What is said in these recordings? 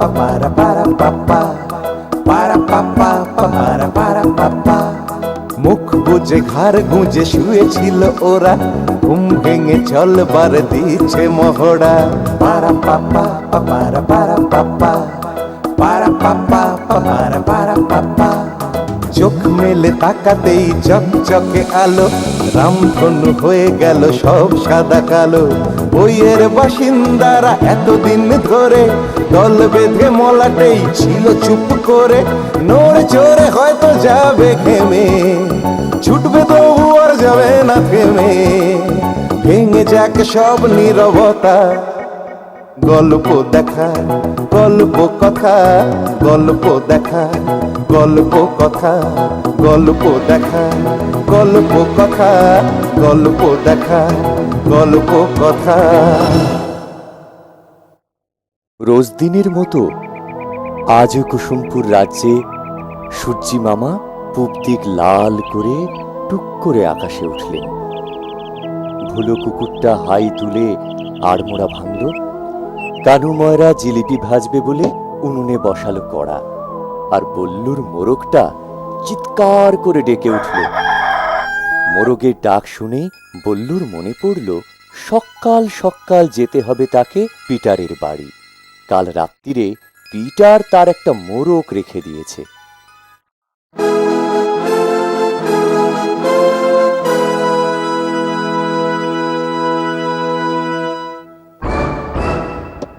para para papá para papá para papá মুখ বুজে ঘাড় গুঁজে শুয়েছিল ওরা ঘুম ভেঙে চলবার দিচ্ছে মহড়া para papá para papá para papá para papá চোখ মেলে তাকাতেই চকচকে আলো রামধনু হয়ে গেল সব সাদা কালো বইয়ের বাসিন্দারা এতদিন ধরে দল বেঁধে মলাটেই ছিল চুপ করে নড়ে চড়ে হয়তো যাবে ঘেমে ছুটবে তবু আর যাবে না থেমে ভেঙে যাক সব নীরবতা গল্প দেখা গল্প কথা গল্প দেখা গল্প কথা গল্প দেখা গল্প কথা গল্প দেখা গল্প কথা রোজ দিনের মতো আজও কুসুমপুর রাজ্যে সূর্যি মামা পূব দিক লাল করে টুক করে আকাশে উঠলেন। ভুলো কুকুরটা হাই তুলে আড়মোড়া ভাঙল। কানু ময়রা জিলিপি ভাজবে বলে উনুনে বসালো কড়া, আর বল্লুর মোরগটা চিৎকার করে ডেকে উঠল। মোরগের ডাক শুনে বল্লুর মনে পড়ল সকাল সকাল যেতে হবে তাকে পিটারের বাড়ি। কাল রাত্রিরে পিটার তার একটা মোরগ রেখে দিয়েছে।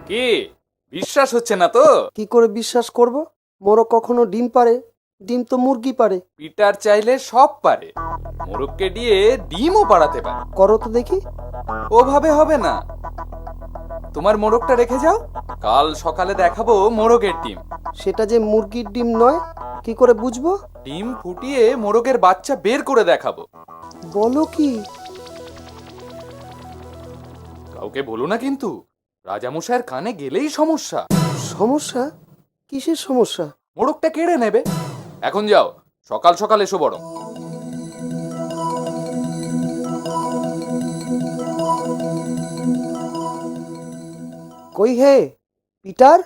কি বিশ্বাস হচ্ছে না তো? কি করে বিশ্বাস করব? মোরগ কখনো ডিম পারে? ডিম তো মুরগি পারে। পিটার চাইলে সব পারে, মোরগকে দিয়ে ডিমও পাড়াতে পারে। করো তো দেখি। ওভাবে হবে না, তোমার মোরগটা রেখে যাও, কাল সকালে দেখাবো মোরগের ডিম। সেটা যে মুরগির ডিম নয় কি করে বুঝবো? ডিম ফুটিয়ে মোরগের বাচ্চা বের করে দেখাবো। বলো কি? কাউকে বলো না কিন্তু, রাজামশাইয়ের কানে গেলেই সমস্যা। সমস্যা? কিসের সমস্যা? মোরগটা কেড়ে নেবে। এখন যাও, সকাল সকাল এসো বড়। কই হে পিটার,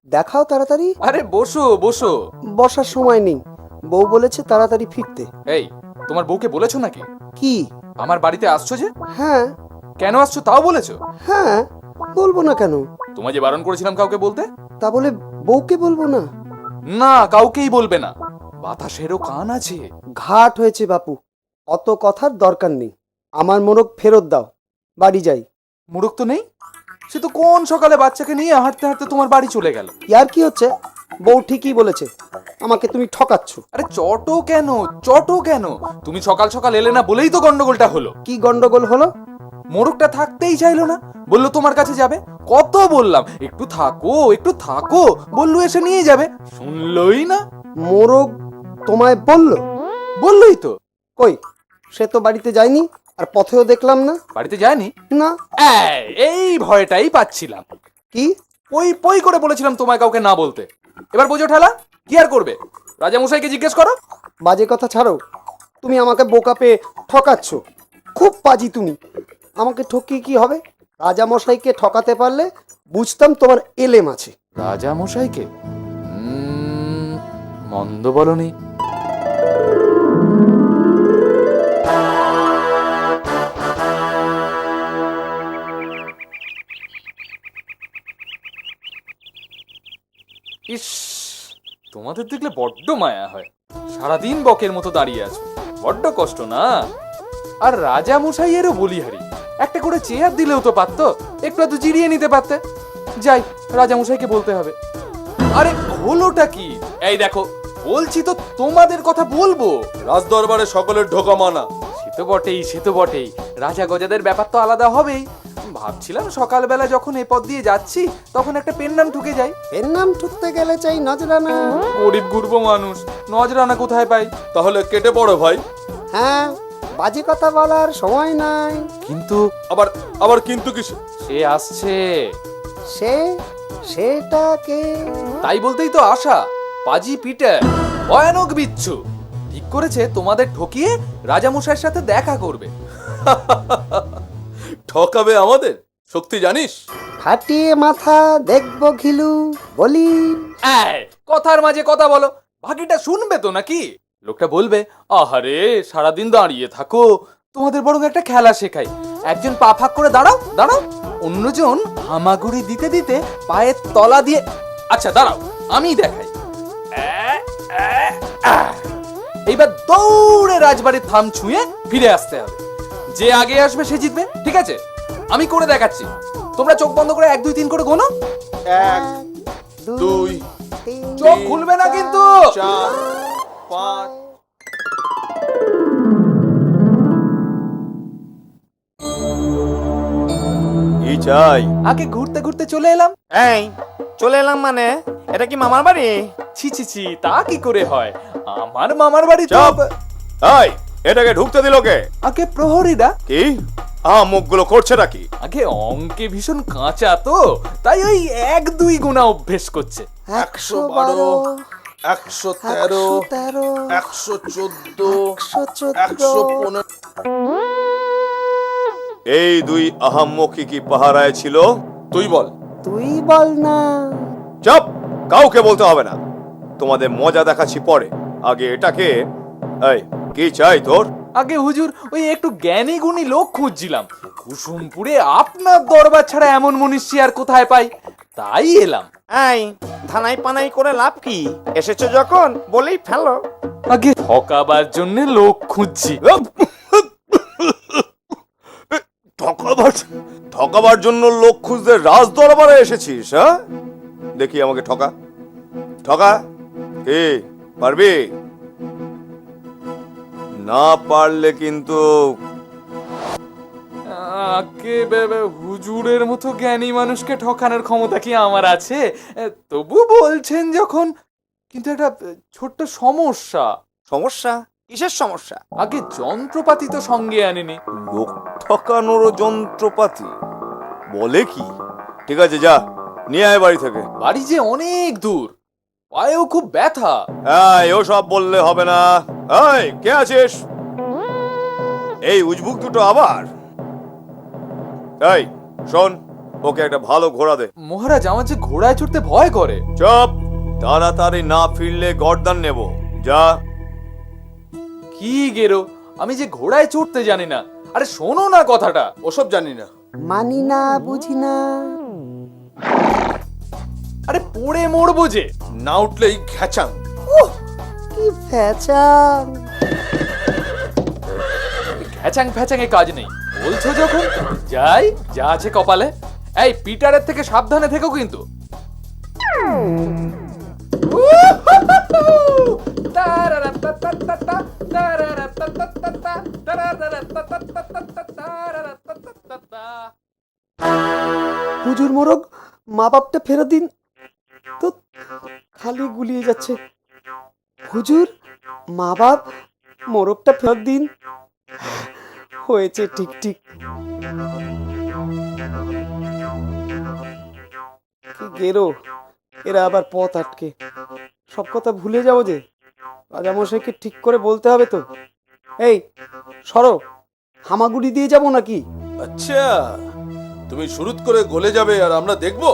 দেখাও তাড়াতাড়ি। আরে বসো বসো। বসার সময় নেই, বউ বলেছে তাড়াতাড়ি ফিরতে। এই, তোমার বউকে বলেছো নাকি কি? আমার বাড়িতে আসছো যে? হ্যাঁ। কেন আসছো তাও বলেছো? হ্যাঁ, বলবো না কেন? তোমায় যে বারণ করেছিলাম কাউকে বলতে। তা বলে বউকে বলবো না? না, কাউকেই বলবে না, বাতাসেরও কান আছে। ঘাট হয়েছে বাপু, অত কথার দরকার নেই। আমার মোরগ ফেরত দাও, বাড়ি যাই। মোরগ তো নেই, সে তো কোন সকালে বাচ্চাকে নিয়ে হাঁটতে হাঁটতে তোমার বাড়ি চলে গেল। ইয়ার কি হচ্ছে? বউ ঠিকই বলেছে, আমাকে তুমি ঠকাচ্ছ। আরে চটো কেন, চটো কেন? তুমি সকাল সকাল এলে না বলেই তো গন্ডগোলটা হলো। কি গন্ডগোল হলো? মোরগটা থাকতেই চাইলো না, বললো তোমার কাছে যাবে। কত বললাম একটু থাকো একটু থাকো, বললো এসে নিয়ে যাবে, শুনলই না। মোরগ তোমায় বললো? বললোই তো। কই, সে তো বাড়িতে যায়নি, আর পথেও দেখলাম না। বাড়িতে যায়নি? না। এই ভয়টাই পাচ্ছিলাম। কি? পই পই করে বলেছিলাম তোমায় কাউকে না বলতে। এবার বোঝো ঠেলা, কি আর করবে? রাজামশাইকে জিজ্ঞেস করো। বাজে কথা ছাড়ো, তুমি আমাকে বোকা পেয়ে ঠকাচ্ছ। খুব পাজি তুমি। আমাকে ঠকিয়ে কি হবে? রাজামশাইকে ঠকাতে পারলে বুঝতাম তোমার এলেম আছে। রাজামশাইকে? মন্দ বলনি। ইস, তোমাদের দেখলে বড্ড মায়া হয়। সারাদিন বকের মতো দাঁড়িয়ে আছো, বড্ড কষ্ট না? আর রাজামশাইয়েরও বলিহারি, একটা করে চেয়ার দিলেও তো পারতো, একটু তো জিরিয়ে নিতে পারতে। যাই, রাজামশাইকে বলতে হবে। আরে হলোটা কি? এই দেখো, বলছি তো তোমাদের কথা বলবো। রাজদরবারে সকলের ঢোকা মানা। সে তো বটেই, সে তো বটেই, রাজা গজাদের ব্যাপার তো আলাদা হবেই। ভাবছিলাম সকালবেলা যখন এ পথ দিয়ে যাচ্ছি তখন একটা পেন নাম ঠুকে যাই। এর নাম ঠুকতে গেলে চাই নজরানা। গরিব গুরবো মানুষ, নজরানা কোথায় পাই? তাহলে কেটে পড়ো ভাই। হ্যাঁ, বাজে কথা বলার সময় নাই। কিন্তু আবার আবার কিন্তু কিসে? সে আসছে। সেটা কে? তাই বলতেই তো আশা, পাজি পিটার, ভয়ানক বিচ্ছু, ঠিক করেছে তোমাদের ঠকিয়ে রাজামশাইয়ের সাথে দেখা করবে। ঠকাবে আমাদের? শক্তি জানিস? খাটিয়ে মাথা দেখবো ঘিলু বলি। এই, কথার মাঝে কথা বলো, বাকিটা শুনবে তো নাকি? লোকটা বলবে, আহারে সারাদিন দাঁড়িয়ে থাকো, তোমাদের বরং একটা খেলা শেখাই। একজন পা ফাঁক করে দাঁড়াও দাঁড়াও, অন্যজন হামাগুড়ি দিতে দিতে পায়ের তলা দিয়ে, আচ্ছা দাঁড়াও আমি দেখাই। এইবার দৌড়ে রাজবাড়ির থাম ছুঁয়ে ফিরে আসতে হবে। যে আগে আসবে সে জিতবে, ঠিক আছে? আমি করে দেখাচ্ছি, তোমরা চোখ বন্ধ করে 1 2 3 করে গোনো। 1 2 চোখ খুলবে না কিন্তু। 4 5 কি চাই? আগে ঘুরতে ঘুরতে চলে এলাম। এই চলে এলাম মানে? এটা কি মামার বাড়ি? ছি ছি ছি, তা কি করে হয়? আমার মামার বাড়ি তো। চুপ! এই এটাকে ঢুকতে দিল কে? আগে প্রহরীরা। কি মুখগুলো করছে নাকি? আগে অঙ্কে ভীষণ কাঁচা তো, তাই ওই 1 2 গুণা অভ্যেস করছে। 112, 113 113, 114 114, 115 এই দুই আহাম্মকি কি পাহারায় ছিল? তুই বল। তুই বল না। চুপ! কাউকে বলতে হবে না, তোমাদের মজা দেখাচ্ছি পরে। আগে এটাকে, এই কি চাই তোর? আগে হুজুর, ওই একটু জ্ঞানী গুণী লোক খুঁজছিলাম। কুসুমপুরে আপনার দরবার ছাড়া এমন মনীষী আর কোথায় পাই, তাই এলাম। এই ধানাই পানাই করে লাভ কি? এসেছো যখন বলেই ফেলো। আগে ঠকাবার জন্য লোক খুঁজছি। ঠকাবার জন্য লোক খুঁজতে রাজ দরবারে এসেছিস? হ্যাঁ, দেখি আমাকে ঠকা ঠকা। কে পারবি? না পারলে কিন্তু আগে হুজুরের মতো জ্ঞানী মানুষকে ঠকানোর ক্ষমতা কি আমার আছে? তবু বলছেন যখন, কিন্তু একটা ছোট্ট সমস্যা। সমস্যা? কিসের সমস্যা? আগে যন্ত্রপাতি তো সঙ্গে আনিনি। লোক ঠকানোরও যন্ত্রপাতি বলে কি? ঠিক আছে, যা নিয়ে আয় বাড়ি থেকে। বাড়ি যে অনেক দূর, পায়েও খুব ব্যথা। ও সব বললে হবে না। এই কে আছিস? এই উজবুক দুটো আবার। এই শোন, ওকে একটা ভালো ঘোড়া দে। মহারাজ, আমার যে ঘোড়ায় চড়তে ভয় করে। চুপ! তাড়াতাড়ি না ফিরলে গর্দান নেব। যা। কি গেরো, আমি যে ঘোড়ায় চড়তে জানি না। আরে শোনো না কথাটা। ওসব জানি না। মানি না, বুঝি না। আরে পড়ে মরবো যে। না উঠলেই ঘ্যাচাং। কি ফ্যাচাং! ফ্যাচাং ফ্যাচাঙে কাজ নেই, বলছো যখন যাই, যা আছে কপালে। এই পিটারের থেকে সাবধানে থেকো কিন্তু। হুজুর মোরগ, মা বাপটা ফেরত দিন তো। খালি গুলিয়ে যাচ্ছে। হুজুর, মা বাপ, মোরগটা ফেরত দিন। হয়েছে, ঠিক ঠিক। কি গেরো, এরা আবার পথ আটকে। সব কথা ভুলে যাবো যে। রাজামশাইকে ঠিক করে বলতে হবে তো। এই সরো, হামাগুড়ি দিয়ে যাবো নাকি? আচ্ছা, তুমি শুরুত করে গলে যাবে আর আমরা দেখবো।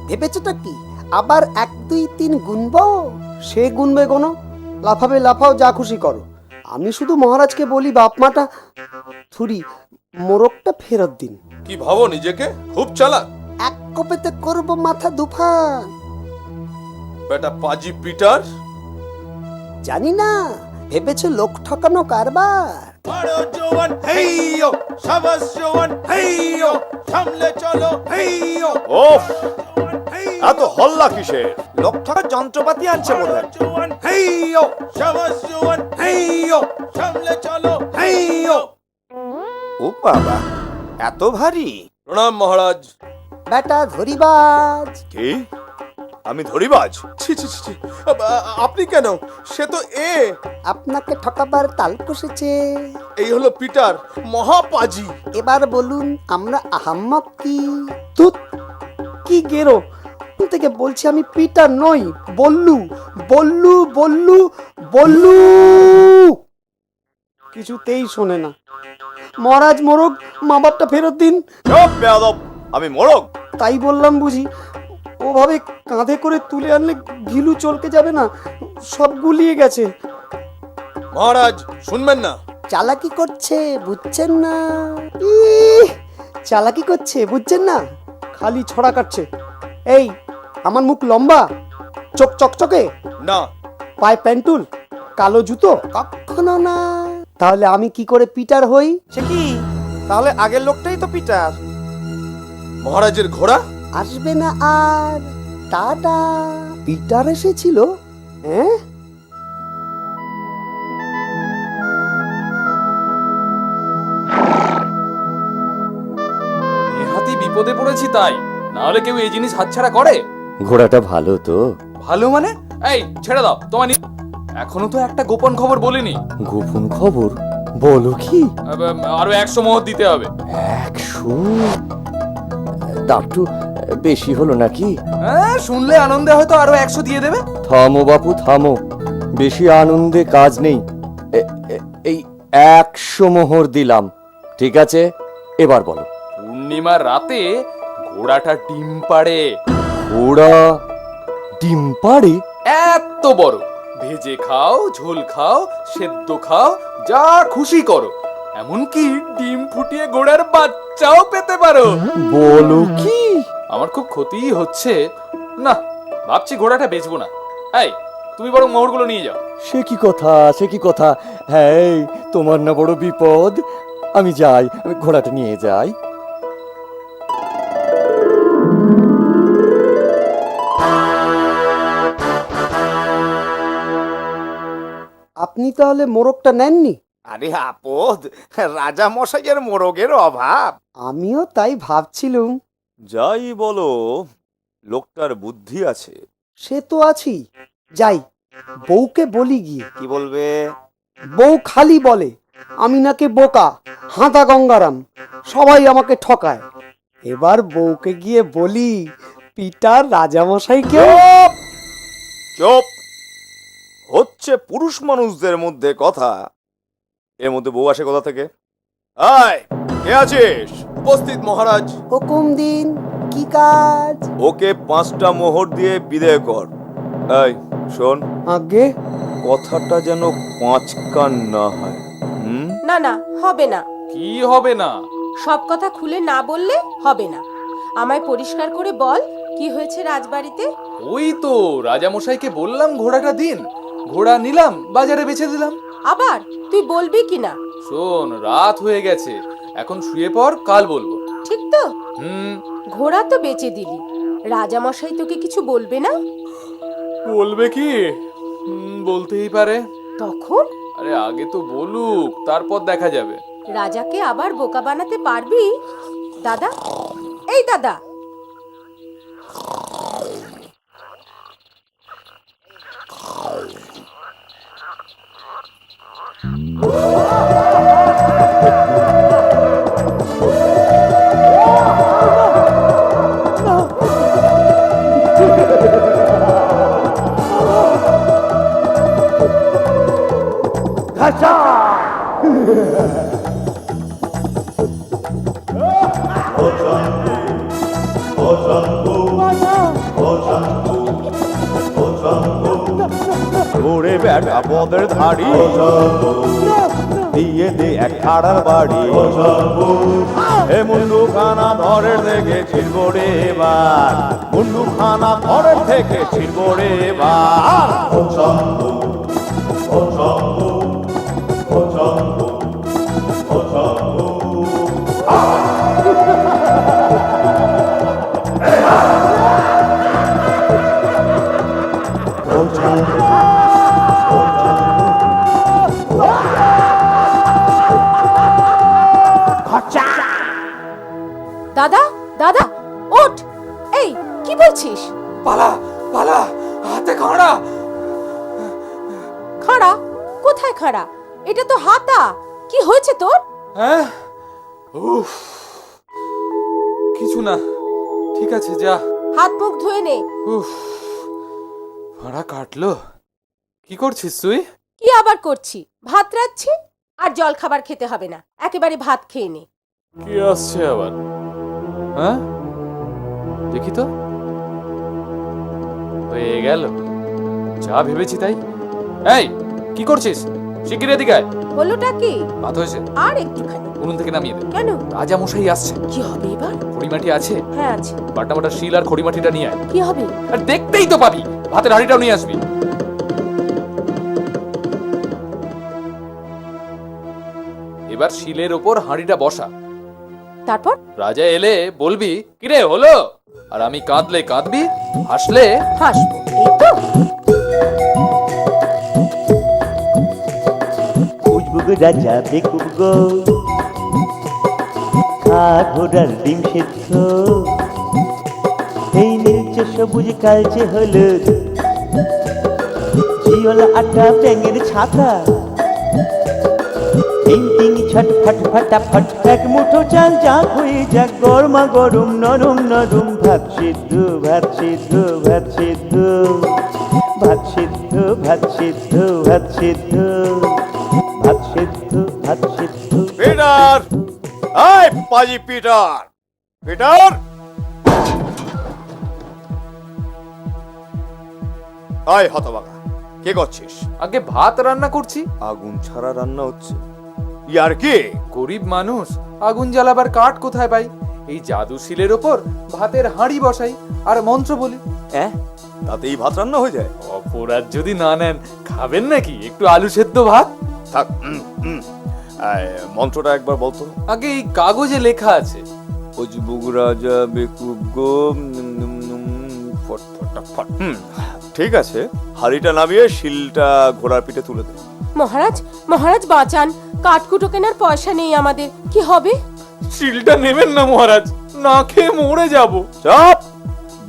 ভেবেছোটা কি আবার 1 2 3 গুনবো? সে গুনবে কোনো, লাফাবে লাফাও, যা খুশি করো। আমি শুধু মহারাজকে বলি, বাপ মাটা থুরি, মোরগটা ফেরত দিন। কি ভাবো নিজেকে খুব চালাক? এক কোপেতে করব মাথা দুফান। বেটা পাজি পিটার। জানি না, ভেবেছো লোক ঠকানো কারবার। বড় জওয়ান হেইয়ো, সাবাস জওয়ান হেইয়ো, সামলে চলো হেইয়ো। ওফ! এত হল্লা কিসের? লোক ঠকার যন্ত্রপাতি আনছে বোধহয়। জওয়ান হেইয়ো, সাবাস জওয়ান হেইয়ো, সামলে চলো হেইয়ো। ও বাবা, এত ভারী! প্রণাম মহারাজ। বেটা ধরিবাজ। কি? আমি ধরিবাজ? ছি ছি ছি ছি। আপনি কেন? সে তো এ। আপনাকে ঠকাবার তাল কষেছে। এই হলো পিটার, মহাপাজি। এবার বলুন, আমরা আহাম্মক কি? তুত! কি গেরো, থেকে বলছি আমি পিটার নই, বল্লু বল্লু বল্লু বল্লু। কিছুতেই শোনে না। মহারাজ মোরগ, মা বাপটা ফেরত দিন। চুপ বেয়াদব! আমি মোরগ? তাই বললাম বুঝি। ওভাবে কাঁধে করে তুলে আনলে ঘিলু চলকে যাবে না, সব গুলিয়ে গেছে। মহারাজ শুনবেন না? চালাকি করছে বুঝছেন না? ইহ, চালাকি করছে বুঝছেন না, খালি ছড়া কাটছে। এই, আমার মুখ লম্বা, চোখ চকচকে, না। পায়ে প্যান্টুল, কালো জুতো, কখনো না। তাহলে আমি কি করে পিটার হই? সে কি? তাহলে আগের লোকটাই তো পিটার। মহারাজের ঘোড়া? আসবে না আর। টাটা। পিটার এসেছিল, হ্যাঁ? নেহাতি বিপদে পড়েছি তাই, না হলে কেউ এই জিনিস হাতছাড়া করে? ঘোড়াটা ভালো তো? ভালো মানে? এই ছেড়ে দাও তোমার এখনো তো একটা গোপন খবর বলিনি। গোপন খবর? বলো কি? আরো 100 মোহর দিতে হবে। 100? দামটু বেশি হলো নাকি? হ্যাঁ, শুনলে আনন্দে হয়তো আরো 100 দিয়ে দেবে। থামো বাপু থামো, বেশি আনন্দে কাজ নেই। এই 100 মোহর দিলাম, ঠিক আছে? এবার বলো। পূর্ণিমার রাতে ঘোড়াটা ডিম পাড়ে। ঘোড়া ডিম পাড়ে? এত বড়, ভেজে খাও, ঝোল খাও, সেদ্ধ খাও, যা খুশি করো। এমনকি ডিম ফুটিয়ে ঘোড়ার বাচ্চাও পেতে পারো। বলো কি? আমার খুব ক্ষতিই হচ্ছে না, ভাবছি ঘোড়াটা বেচবো না। এই, তুমি বরং মোহরগুলো নিয়ে যাও। সে কি কথা, সে কি কথা? হ্যাঁ, এই, তোমার না বড় বিপদ। আমি যাই, আমি ঘোড়াটা নিয়ে যাই। আপনি তাহলে মোরগটা নেননি? আরে আপদ, রাজা মশাইয়ের মোরগের অভাব। আমিও তাই ভাবছিলুম। যাই বলো, লোকটার বুদ্ধি আছে। সে তো আছি। যাই, বউকে বলি গিয়ে। কি বলবে? বউ খালি বলে আমি নাকি বোকা, হাঁদা গঙ্গারাম, সবাই আমাকে ঠকায়। এবার বউকে গিয়ে বলি পিটার রাজামশাইকে। চুপ! চুপ! হচ্ছে পুরুষ মানুষদের মধ্যে কথা, এর মধ্যে বউ আসে কোথা থেকে? আয়, কে আছিস? উপস্থিত মহারাজ। হুকুম দিন, কি কাজ? ওকে 5টা মোহর দিয়ে বিদায় কর। এই শোন, আগে কথাটা যেন 5 কান না হয়। না না, হবে না। কি হবে না? সব কথা খুলে না বললে হবে না। আমায় পরিষ্কার করে বল, কি হয়েছে রাজবাড়িতে? ওই তো রাজামশাইকে বললাম ঘোড়াটা দিন, ঘোড়া নিলাম, বাজারে বেচে দিলাম। আবার তুই বলবি কি না? শোন, রাত হয়ে গেছে, এখন শুয়ে পড়, কাল বলবো। ঠিক তো? হুম। ঘোড়া তো বেচে দিলি, রাজামশাই তোকে কিছু বলবে না? বলবে কি? বলতেই পারে। তখন আরে আগে তো বলুক, তারপর দেখা যাবে। রাজাকে আবার বোকা বানাতে পারবি? দাদা, এই দাদা, ওরে বেটা পদের ধাড়ি, দিয়ে দে এক খাড়ার বাড়ি। এ মুন্ডু খানা ধরের থেকে ছিড়ব রে এবার, মুন্ডু খানা ধরের থেকে ছিড়ব রে এবার। দাদা, দাদা, ওঠ! এই, কি বলছিস? পালা পালা, হাতে খাড়া। খাড়া? কোথায় খাড়া? এটা তো হাতা। কি হয়েছে তোর? হ্যাঁ, উফ, কিছু না, ঠিক আছে, যা। হাত মুখ ধুয়ে নে। উফ, ভাড়া কাটলো। কি করছিস তুই? কি আবার করছি? ভাত রাঁধছি। আর জল খাবার খেতে হবে না, একেবারে ভাত খেয়ে নে। কি আসছে আবার? হ্যাঁ, দেখি তো, হয়ে গেল। যা ভেবেছি তাই। এই, কি করছিস? শিগগির এদিকে আয়। হলোটা কি? ভাত হয়েছে, আর একটুখানি। উনুন থেকে নামিয়ে দে। কেন? রাজা মশাই আসছে। কি হবে এবার? খড়িমাটি আছে? হ্যাঁ আছে। বাটা বাটা শিল আর খড়িমাটিটা নিয়ে আয়। কি হবে? আর দেখতেই তো পাবি, ভাতের হাঁড়িটাও নিয়ে আসবি। এবার শিলের ওপর হাঁড়িটা বসা। তারপর? রাজা এলে বলবি, কিরে হলো? আর আমি কাঁদলে কাঁদবি, হাসলে হাসবো, এই তো। উজবুগ রাজা বেকুব গো, খা ঘোড়ার ডিম সেদ্ধ, এই নীলচে সবুজ কালচে হলুদ, জিওলা আটা ব্যাঙের ছাতা, টিং টিং ছট ফট ফটাফট, এক মুঠো চাল যা হয়ে যাক গরমা গরম নরম নরম, ভাত সিদ্ধ ভাত সিদ্ধ ভাত সিদ্ধ ভাত সিদ্ধ ভাত সিদ্ধ ভাত সিদ্ধ ভাত সিদ্ধ ভাত সিদ্ধ। পিটার, আয় পাজি পিটার, পিটার, আয় হতবাগা, কে করছিস? আগে ভাত রান্না করছি। আগুন ছাড়া রান্না হচ্ছে? ইয়ার কি? গরিব মানুষ, আগুন জ্বালাবার কাঠ কোথায় পাই? এই জাদু শিলের ওপর ভাতের হাঁড়ি বসাই আর মন্ত্র বলি। হ্যাঁ, তাতেই ভাত রান্না হয়ে যায়? অপরাধ যদি না নেন, খাবেন নাকি একটু আলু সেদ্ধ ভাত? থাক, আয়, মন্ত্রটা একবার বলতো। আগে এই কাগজে লেখা আছে। উজবুগ রাজা বেকুব গো, ফট ফটাফট। ঠিক আছে, হাড়িটা নামিয়ে শিলটা ঘোড়ার পিঠে তুলে দে। মহারাজ, মহারাজ বাঁচান, কাঠকুটো কেনার পয়সা নেই আমাদের, কি হবে? শিলটা নেবেন না মহারাজ, না খেয়ে মরে যাব। চুপ!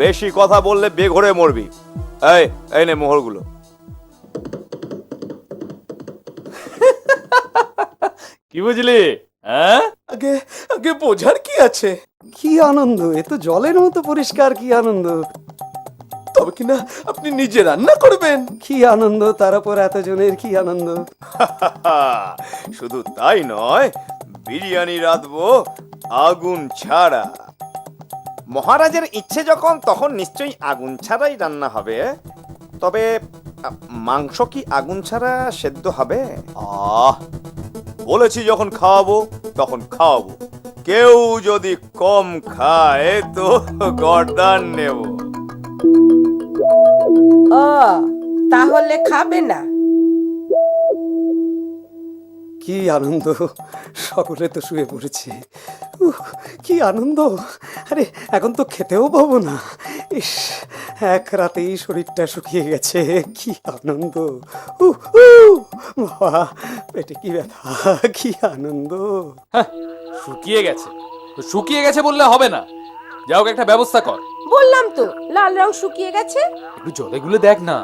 বেশি কথা বললে বেঘরে মরবি। এই, এই নে মোহরগুলো। কি বুঝলি? হ্যাঁ, আগে আগে বোঝার কি আছে? কি আনন্দ, এ তো জলের মতো পরিষ্কার, কি আনন্দ। তবে কিনা আপনি নিজে রান্না করবেন? কি আনন্দ, তার উপর এতজনের কি আনন্দ। শুধু তাই নয়, বিরিয়ানি রাঁধবো আগুন ছাড়া। মহারাজের ইচ্ছে যখন, তখন নিশ্চয়ই আগুন ছাড়াই রান্না হবে। তবে মাংস কি আগুন ছাড়া সেদ্ধ হবে? বলেছি যখন খাওয়াবো তখন খাওয়াবো। কেউ যদি কম খায় তো গর্দান নেব। ও, তাহলে খাবে না? কি আনন্দ, সকলে তো শুয়ে পড়েছে। কি আনন্দ। আরে এখন তো খেতেও পাবো না। ইস, এক রাতেই শরীরটা শুকিয়ে গেছে। কি আনন্দ। বাবা, পেটে কি ব্যথা, কি আনন্দ। হ্যাঁ, শুকিয়ে গেছে তো শুকিয়ে গেছে বললে হবে না। যাও, একটা ব্যবস্থা কর। বললাম তো, লাল রং শুকিয়ে গেছে। একটু জলে গুলে দেখ না।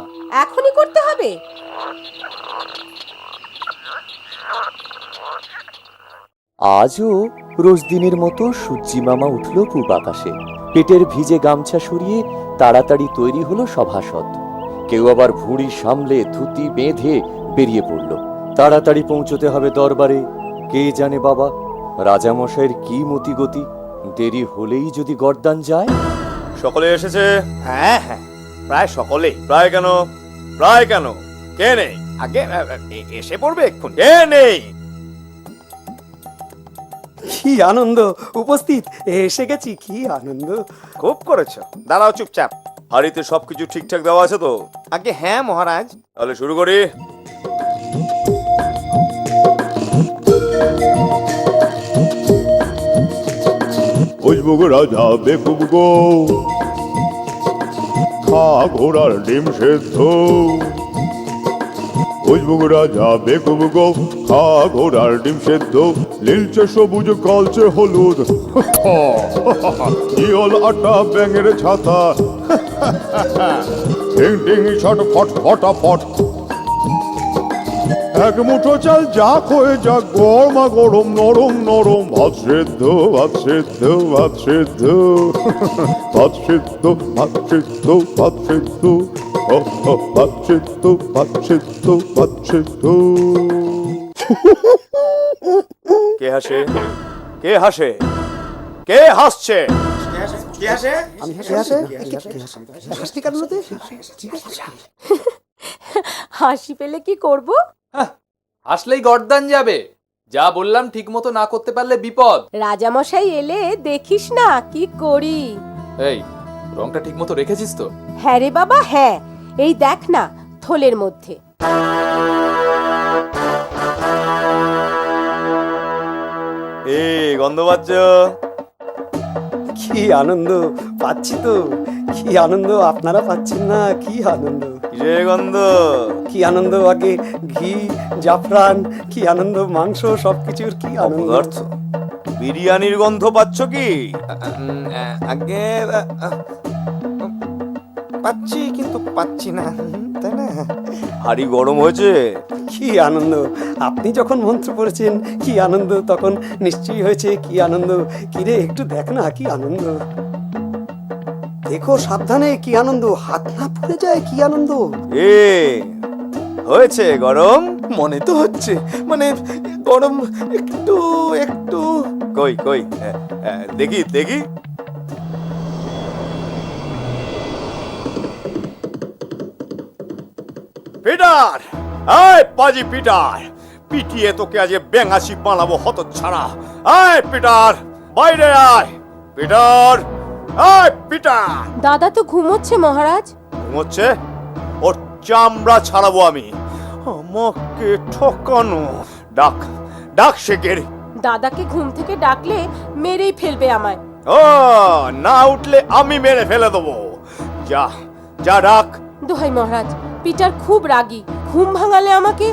এখনই করতে হবে? আজও রোজ দিনের মতো সূর্যি মামা উঠল পূব আকাশে। পেটের ভিজে গামছা সরিয়ে তাড়াতাড়ি তৈরি হলো সভাসদ। কেউ আবার ভুঁড়ি সামলে ধুতি বেঁধে বেরিয়ে পড়ল। তাড়াতাড়ি পৌঁছতে হবে দরবারে। কে জানে বাবা, রাজামশাইয়ের কি মতি গতি। দেরি হলেই যদি গর্দান যায়। সকলে এসেছে? হ্যাঁ হ্যাঁ, প্রায় সকলে। প্রায় কেন? প্রায় কেন? কে নেই? আগে এসে পড়বে এক্ষুনি। কে নেই? কি আনন্দ, উপস্থিত, এসে গেছি, কি আনন্দ। খুব করেছ। দাঁড়াও চুপচাপ। হাড়িতে সবকিছু ঠিকঠাক দেওয়া আছে তো? আগে হ্যাঁ মহারাজ। তাহলে শুরু করি। উজবুগ রাজা বেকুব গো, খা ঘোড়ার ডিম সেদ্ধ, উজবুগ রাজা বেকুব গো, খা ঘোড়ার ডিম সেদ্ধ, নীলচে সবুজ কালচে হলুদ, জিওল আটা ব্যাঙের ছাতা, টিং টিং ছট ফট ফটাফট, এক মুঠো চাল যা হয়ে যাক গরমা গরম নরম নরম, ভাত সেদ্ধ ভাত সেদ্ধ ভাত সেদ্ধ ভাত সেদ্ধ ভাত সেদ্ধ ভাত সেদ্ধ ভাত সেদ্ধ ভাত সেদ্ধ ভাত সেদ্ধ। কে হাসে? কে হাসে? কে হাসছে? কে আসে? কে আসে? হাসলি কেন রে? হাসি পেলে কি করব? আসলেই গর্দান যাবে। যা বললাম ঠিক মতো না করতে পারলে বিপদ। রাজামশাই এলে দেখিস না কি করি। এই, রংটা ঠিক মতো রেখেছিস তো? হ্যাঁ রে বাবা, হ্যাঁ। এই দেখ না, থলের মধ্যে। গন্ধ পাচ্ছ? কি আনন্দ পাচ্ছি তো, কি আনন্দ আপনারা পাচ্ছেন না, কি আনন্দ, কিসের গন্ধ? কি আনন্দ, আগে ঘি জাফরান, কি আনন্দ, মাংস সবকিছুর কি আনন্দ। অপদার্থ। বিরিয়ানির গন্ধ পাচ্ছ কি? আগে পাচ্ছি, কিন্তু পাচ্ছি না, তাই না? হাড়ি গরম হয়েছে। কি আনন্দ, আপনি যখন মন্ত্র পড়েছেন কি আনন্দ, তখন নিশ্চয়ই হয়েছে কি আনন্দ। কিরে একটু দেখ না, কি আনন্দ, দেখো সাবধানে, কি আনন্দ, হাত না পড়ে যায়, কি আনন্দ। হয়েছে গরম? মনে তো হচ্ছে, মানে গরম একটু একটু। কই কই, দেখি দেখি। পিটার, আয় পাজি পিটার, পিটিয়ে তোকে আজ বেঙ্গাসি বানাবো হত ছাড়া। আয় পিটার, বাইরে আয়। পিটার, আয় পিটার। দাদা তো ঘুমোচ্ছে মহারাজ। ঘুমোচ্ছে? ওর চামড়া ছাড়াবো আমি। আমাকে ঠকানো। ডাক ডাক শেখের। দাদাকে ঘুম থেকে ডাকলে মেরেই ফেলবে আমায়। ও, না উঠলে আমি মেরে ফেলে দেবো। যা যা ডাক। দোহাই মহারাজ, পিটার খুব রাগী, ঘুম ভাঙালে আমাকে।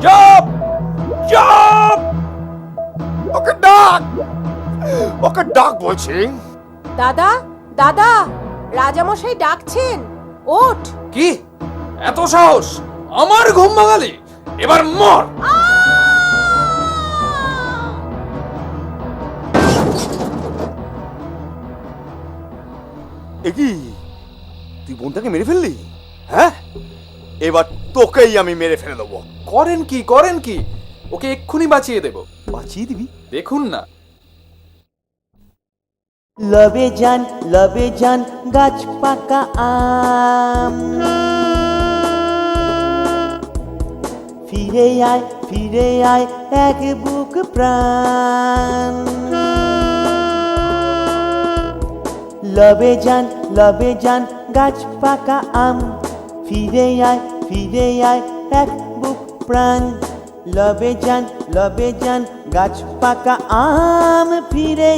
চুপ চুপ, ওকে ডাক, ওকে ডাক বলছি। দাদা, দাদা, রাজামশাই ডাকছেন, ওঠ। কি এত সাহস? আমার ঘুম ভাঙালি? এবার মর। কি, তুই বোনটাকে মেরে ফেললি? হ্যাঁ, এবার তোকেই আমি মেরে ফেলে দেবো। করেন কি, করেন কি? ওকে এক্ষুনি বাঁচিয়ে দেব। বাঁচিয়ে দিবি? দেখুন না। লবে যান গাছ পাকা আম, ফিরে আয় এক বুক প্রাণ। লবে যান গাছ পাকা আম, ফিরে আয় এক বুক প্রাণ। লবে যান গাছ পাকা আম, ফিরে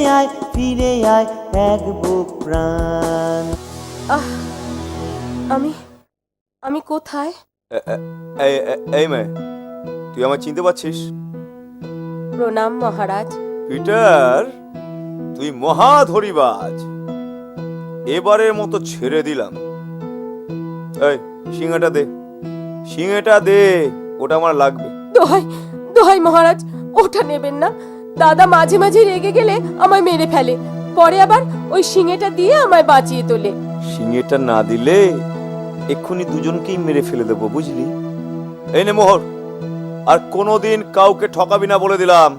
আয় এক বুক প্রাণ। আমি কোথায়? এই মেয়ে, তুই আমার চিনতে পারছিস? প্রণাম মহারাজ। পিটার, তুই মহাধরিবাজ। এবারের মতো ছেড়ে দিলাম। এই সিংহাটা দে, সিংহাটা দে, ওটা আমার লাগবে। দোহাই মহারাজ, ওটা নেবেন না। দাদা মাঝে মাঝে রেগে গেলে আমায় মেরে ফেলে, পরে আবার ওই শিঙেটা দিয়ে আমায় বাঁচিয়ে তোলে। সিংহেটা না দিলে এক্ষুনি দুজনকেই মেরে ফেলে দেবো, বুঝলি? এই নে মোহর, আর কোনোদিন কাউকে ঠকাবি না বলে দিলাম।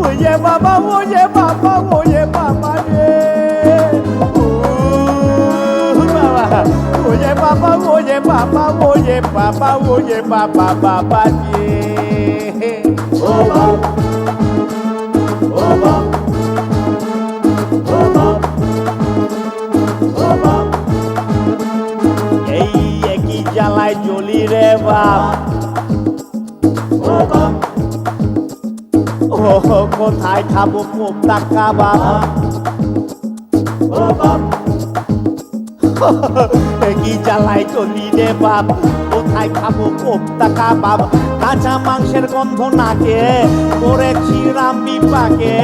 ওয়ে বাবা রে, ওয়ে বাবা বাবা রে। ও বাবা, ও বাবা, ও বাবা, ও বাবা, এই একই জ্বালায় জ্বলি রে বাপ। ও বাবা, ও কোথায় খাবো কোপ্তা কাবাব? ও বাপ, কি জ্বালায় চলি রে বাপ, কোথায় খাবো কোপ্তা কাবাব? কাঁচা মাংসের গন্ধ নাকে, করেছি রাম বিপাকে,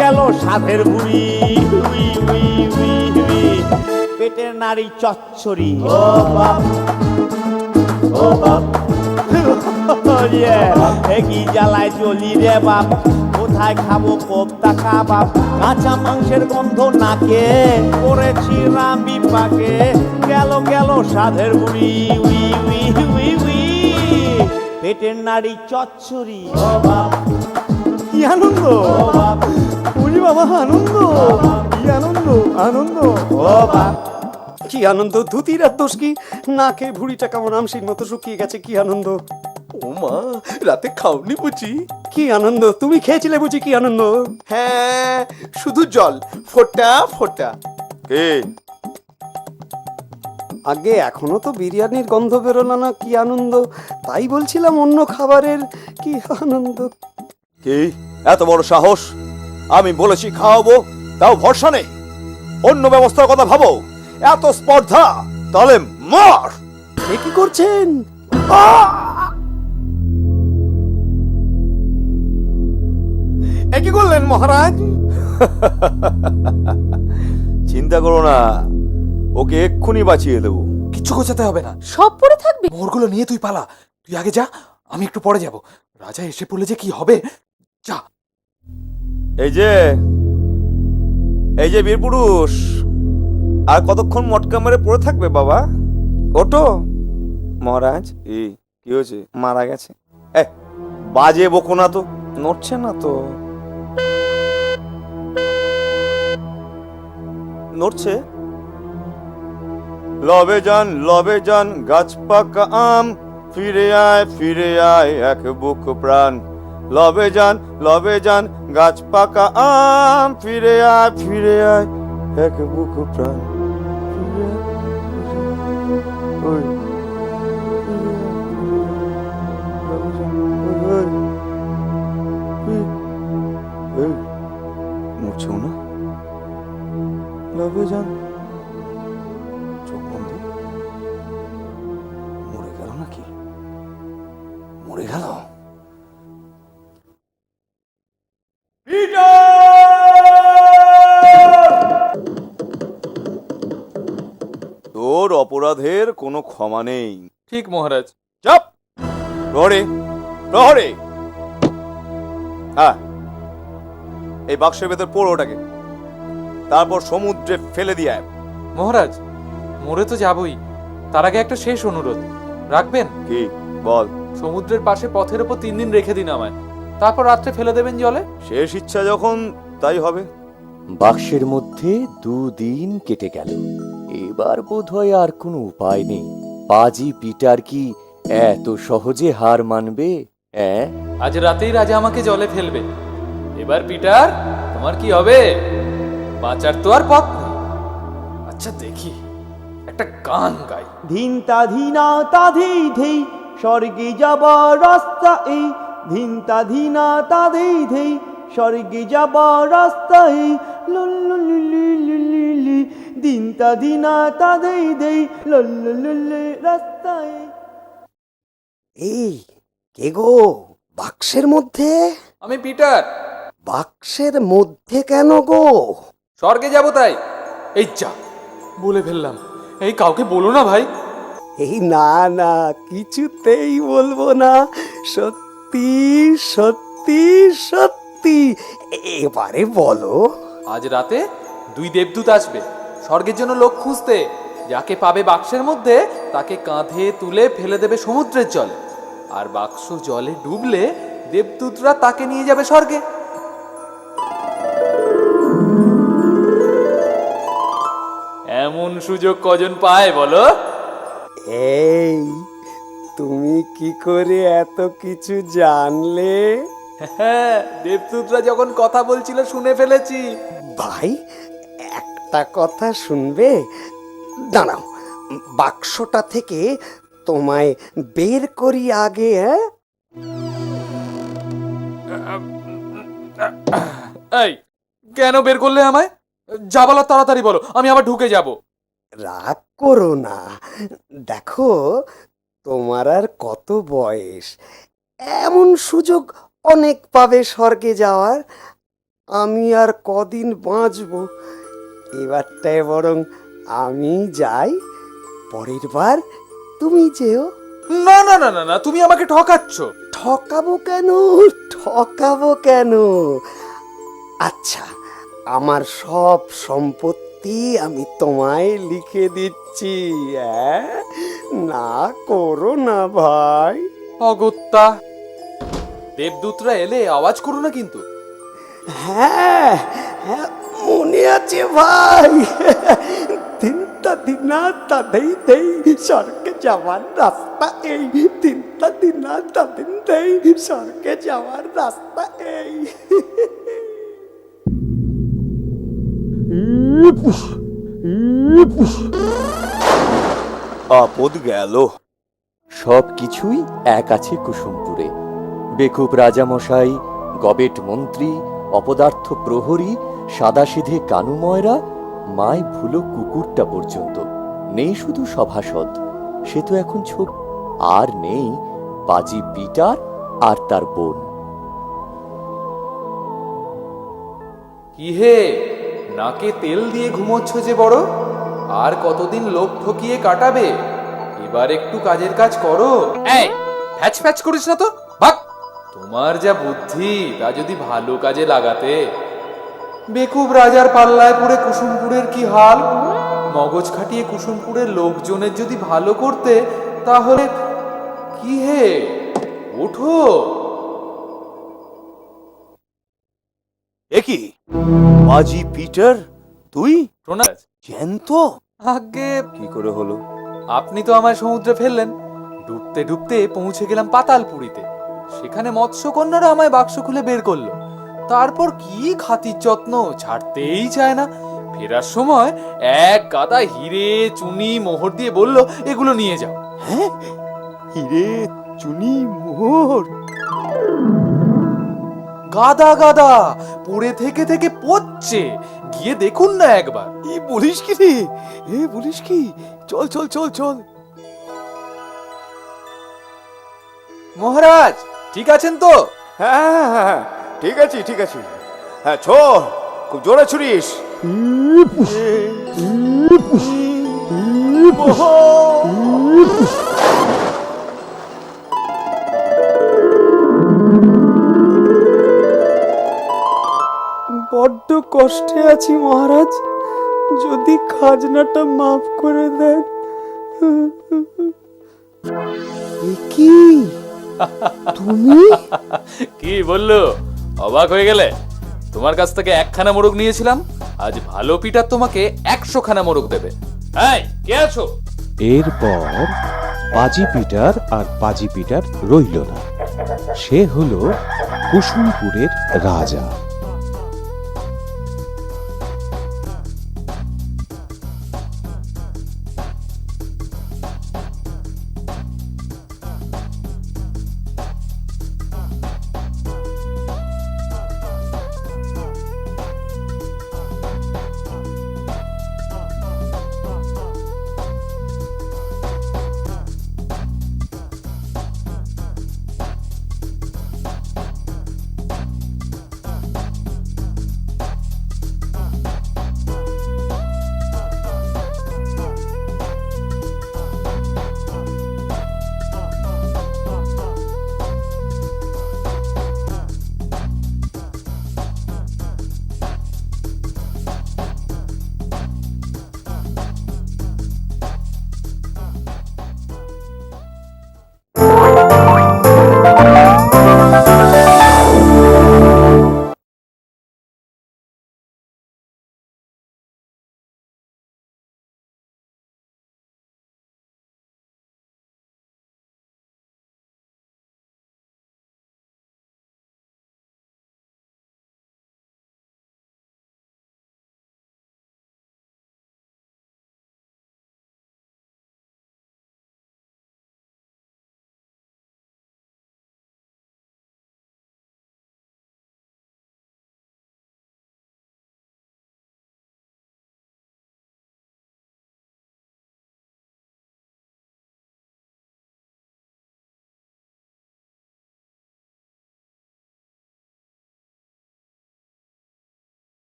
গেল সাধের বুড়ি, পেটের নারী চচ্চড়ি। ও বাপ, ও বাপ, কি জ্বালায় চলি রে বাপ, কোথায় খাবো কোপ্তা কাবাব? কাঁচা মাংসের গন্ধ নাকে, করেছি রাম বিপাকে, গেল সাধের বুড়ি, উই উই উই উই। পেটের নাড়ি চচ্চড়ি ও বাপ কি আনন্দ! ওরে বাবা, আনন্দ! কি আনন্দ! আনন্দ! ও বাপ কি আনন্দ! ধুতির আর দোষ কি? না খেয়ে ভুঁড়িটা কেমন আমসির মতো শুকিয়ে গেছে। কি আনন্দ! ও মা, রাতে খাওনি বুঝি? কি আনন্দ! তুমি খেয়েছিলে বুঝি? কি আনন্দ! হ্যাঁ, শুধু জল ফোটা ফোটা। কে? আগে এখনো তো বিরিয়ানির গন্ধ বেরোলো না। কি আনন্দ! তাই বলছিলাম অন্য খাবারের কি আনন্দ। কি এত বড় সাহস? আমি বলেছি খাওয়াবো, তাও ভরসা নেই। অন্য ব্যবস্থার কথা ভাবো। এত স্পর্ধা, তাহলে মার। এ কি করছেন? এ কি করলেন মহারাজ? চিন্তা করো না, ওকে এক্ষুনি বাঁচিয়ে দেবো। কিচ্ছু গোছাতে হবে না, সব পড়ে থাকবে। মোহরগুলো নিয়ে তুই পালা। তুই আগে যা, আমি একটু পরে যাব। রাজা এসে পড়লে যে কি হবে। যা। এই যে বীর পুরুষ, আর কতক্ষণ মটকা মেরে পড়ে থাকবে বাবা? ওটো। মহারাজ, কি হয়েছে? মারা গেছে? বাজে বকো না তো, নড়ছে না তো। নড়ছে। লবে যান গাছ পাকা আম, ফিরে আয় এক বুক প্রাণ। লবে যান গাছ পাকা আম, ফিরে আয় এক বুক প্রাণ। মুছেও না। লবে যান, চোখ বন্ধ। মরে গেল নাকি? মরে গেল। তোর অপরাধের কোনো ক্ষমা নেই। ঠিক মহারাজ। চাপ। প্রহরে। হ্যাঁ, এই বাক্সের ভেতর পোড়ো ওটাকে, তারপর সমুদ্রে ফেলে দিয়ে আয়। মহারাজ, মরে তো যাবই, তার আগে একটা শেষ অনুরোধ রাখবেন। কি বল? সমুদ্রের পাশে পথের ওপর 3 দিন রেখে দিন আমায়, তারপর রাত্রে ফেলে দেবেন জলে। শেষ ইচ্ছা যখন, তাই হবে। বাক্সের মধ্যে 2 দিন কেটে গেল। এবার বোধহয় আর কোনো উপায় নেই। পাজি পিটার কি এত সহজে হার মানবে? আজ রাতেই রাজা আমাকে জলে ফেলবে। এবার পিটার, তোমার কি হবে? বাঁচার তো আর পথ নেই। আচ্ছা দেখি, একটা গান গাই। ধিনতা ধিনা তা ধেই ধেই স্বর্গে যাবার রাস্তা এই। ধিনতা ধিনা তা ধেই ধেই স্বর্গে যাবার রাস্তা এই। লুল্লুলুলুলুলুলি ধিনতা ধিনা তা ধেই ধেই লুল্লুলুলি রাস্তা এই। এই কে গো? বাক্সের মধ্যে? আমি পিটার। বাক্সের মধ্যে কেন গো? স্বর্গে যাব তাই। এই যা, বলে ফেললাম। এই কাউকে বলো না ভাই। এই না, কিছুতেই বলবো না। সত্যি সত্যি সত্যি, এবারে বলো। আজ রাতে 2 দেবদূত আসবে স্বর্গের জন্য লোক খুঁজতে। যাকে পাবে বাক্সের মধ্যে, তাকে কাঁধে তুলে ফেলে দেবে সমুদ্রের জলে। আর বাক্স জলে ডুবলে দেবদূতরা তাকে নিয়ে যাবে স্বর্গে। এমন সুযোগ কজন পায় বলো? এই, তুমি কি করে এত কিছু জানলে? হ্যাঁ, দেবদূতরা যখন কথা বলছিল শুনে ফেলেছি। ভাই, একটা কথা শুনবে? দাঁড়াও, বাক্সটা থেকে তোমায় বের করি আগে। এই, কেন বের করলে আমায়? যা বলার তাড়াতাড়ি বলো, আমি আবার ঢুকে যাব। রাগ করো না। দেখো, তোমার আর কত বয়স, এমন সুযোগ অনেক পাবে স্বর্গে যাওয়ার। আমি আর কদিন বাঁচবো। এবারটায় বরং আমি যাই, পরের বার তুমি যেও। না না না না না, তুমি আমাকে ঠকাচ্ছ। ঠকাবো কেন? আচ্ছা, আমার সব সম্পত্তি আমি তোমায় লিখে দিচ্ছি। না করো না ভাই। অগত্যা, দেবদূতরা এলে আওয়াজ করো না কিন্তু। হ্যাঁ হ্যাঁ, মনে আছে ভাই। তিনটা দিনাটা দেই দেই স্বর্গে যাওয়ার রাস্তা এই, তিনটা দিনাটা দিন দেই স্বর্গে যাওয়ার রাস্তা এই। আপদ গেল। সব কিছুই এক আছে কুসুমপুরে। বেকুব রাজামশাই, গবেট মন্ত্রী, অপদার্থ প্রহরী, সাদাসিধে কানুময়রা, মায় ভুলো কুকুরটা পর্যন্ত। নেই শুধু সভাসদ, সে তো এখন ছোট। আর নেই পাজি পিটার আর তার বোন। কি হে, নাকে তেল দিয়ে ঘুমোচ্ছ যে বড়? আর কতদিন লোক ঠকিয়ে কাটাবে? এবার একটু কাজের কাজ করো। এই, ফ্যাচ ফ্যাচ করিস না তো, ভাগ। তোমার যা বুদ্ধি, তা যদি ভালো কাজে লাগাতে। বেকুব রাজার পাল্লায় পড়ে কুসুমপুরের কি হাল? মগজ খাটিয়ে কুসুমপুরের লোকজনের যদি ভালো করতে, তাহলে কি হে, ওঠো। একি পাজি পিটার, তুই প্রণাম। জ্যান্ত? আগে কি করে হলো? আপনি তো আমায় সমুদ্রে ফেললেন। ডুবতে ডুবতে পৌঁছে গেলাম পাতালপুরীতে। সেখানে মৎস্যকন্যারা আমায় বাক্স খুলে বের করলো। তারপর কি খাতির যত্ন, ছাড়তেই চায় না। ফেরার সময় এক গাদা হিরে চুনি মোহর দিয়ে বলল, এগুলো নিয়ে যাও। হ্যাঁ, হিরে চুনি মোহর? গাদা গাদা পড়ে থেকে থেকে পড়ছে, গিয়ে দেখুন না একবার। এই বলিস কি রে? এ বলিস কি? চল চল চল চল। মহারাজ ঠিক আছেন তো? হ্যাঁ হ্যাঁ হ্যাঁ, ঠিক আছে ঠিক আছে। হ্যাঁ চল, খুব জোরে ছুরিস। বড্ড কষ্টে আছি মহারাজ, যদি খাজনাটা মাফ করে দেন। এ কি তুমি? কি বললো, অবাক হয়ে গেলে? তোমার কাছ থেকে 1খানা মোরগ নিয়েছিলাম, আজ ভালো পিটার তোমাকে 100খানা মোরগ দেবে। এই, কে আছো? এরপর পাজি পিটার আর পাজি পিটার রইল না। সে হলো কুসুমপুরের রাজা।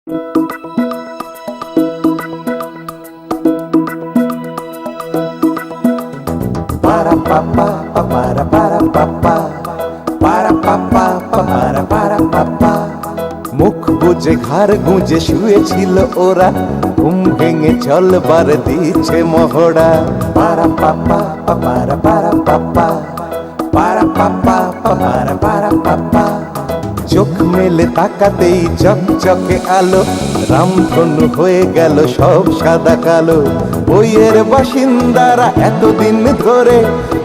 para papá para papá para papá para papá মুখ বুজে ঘাড় গুঁজে শুয়েছিল ওরা ঘুম ভেঙে চলবার দিচ্ছে মহড়া para papá para papá para papá para papá চোখ মেলে তাকাতেই চকচকে আলো রামধনু হয়ে গেল সব সাদা কালো বইয়ের বাসিন্দারা এতদিন ধরে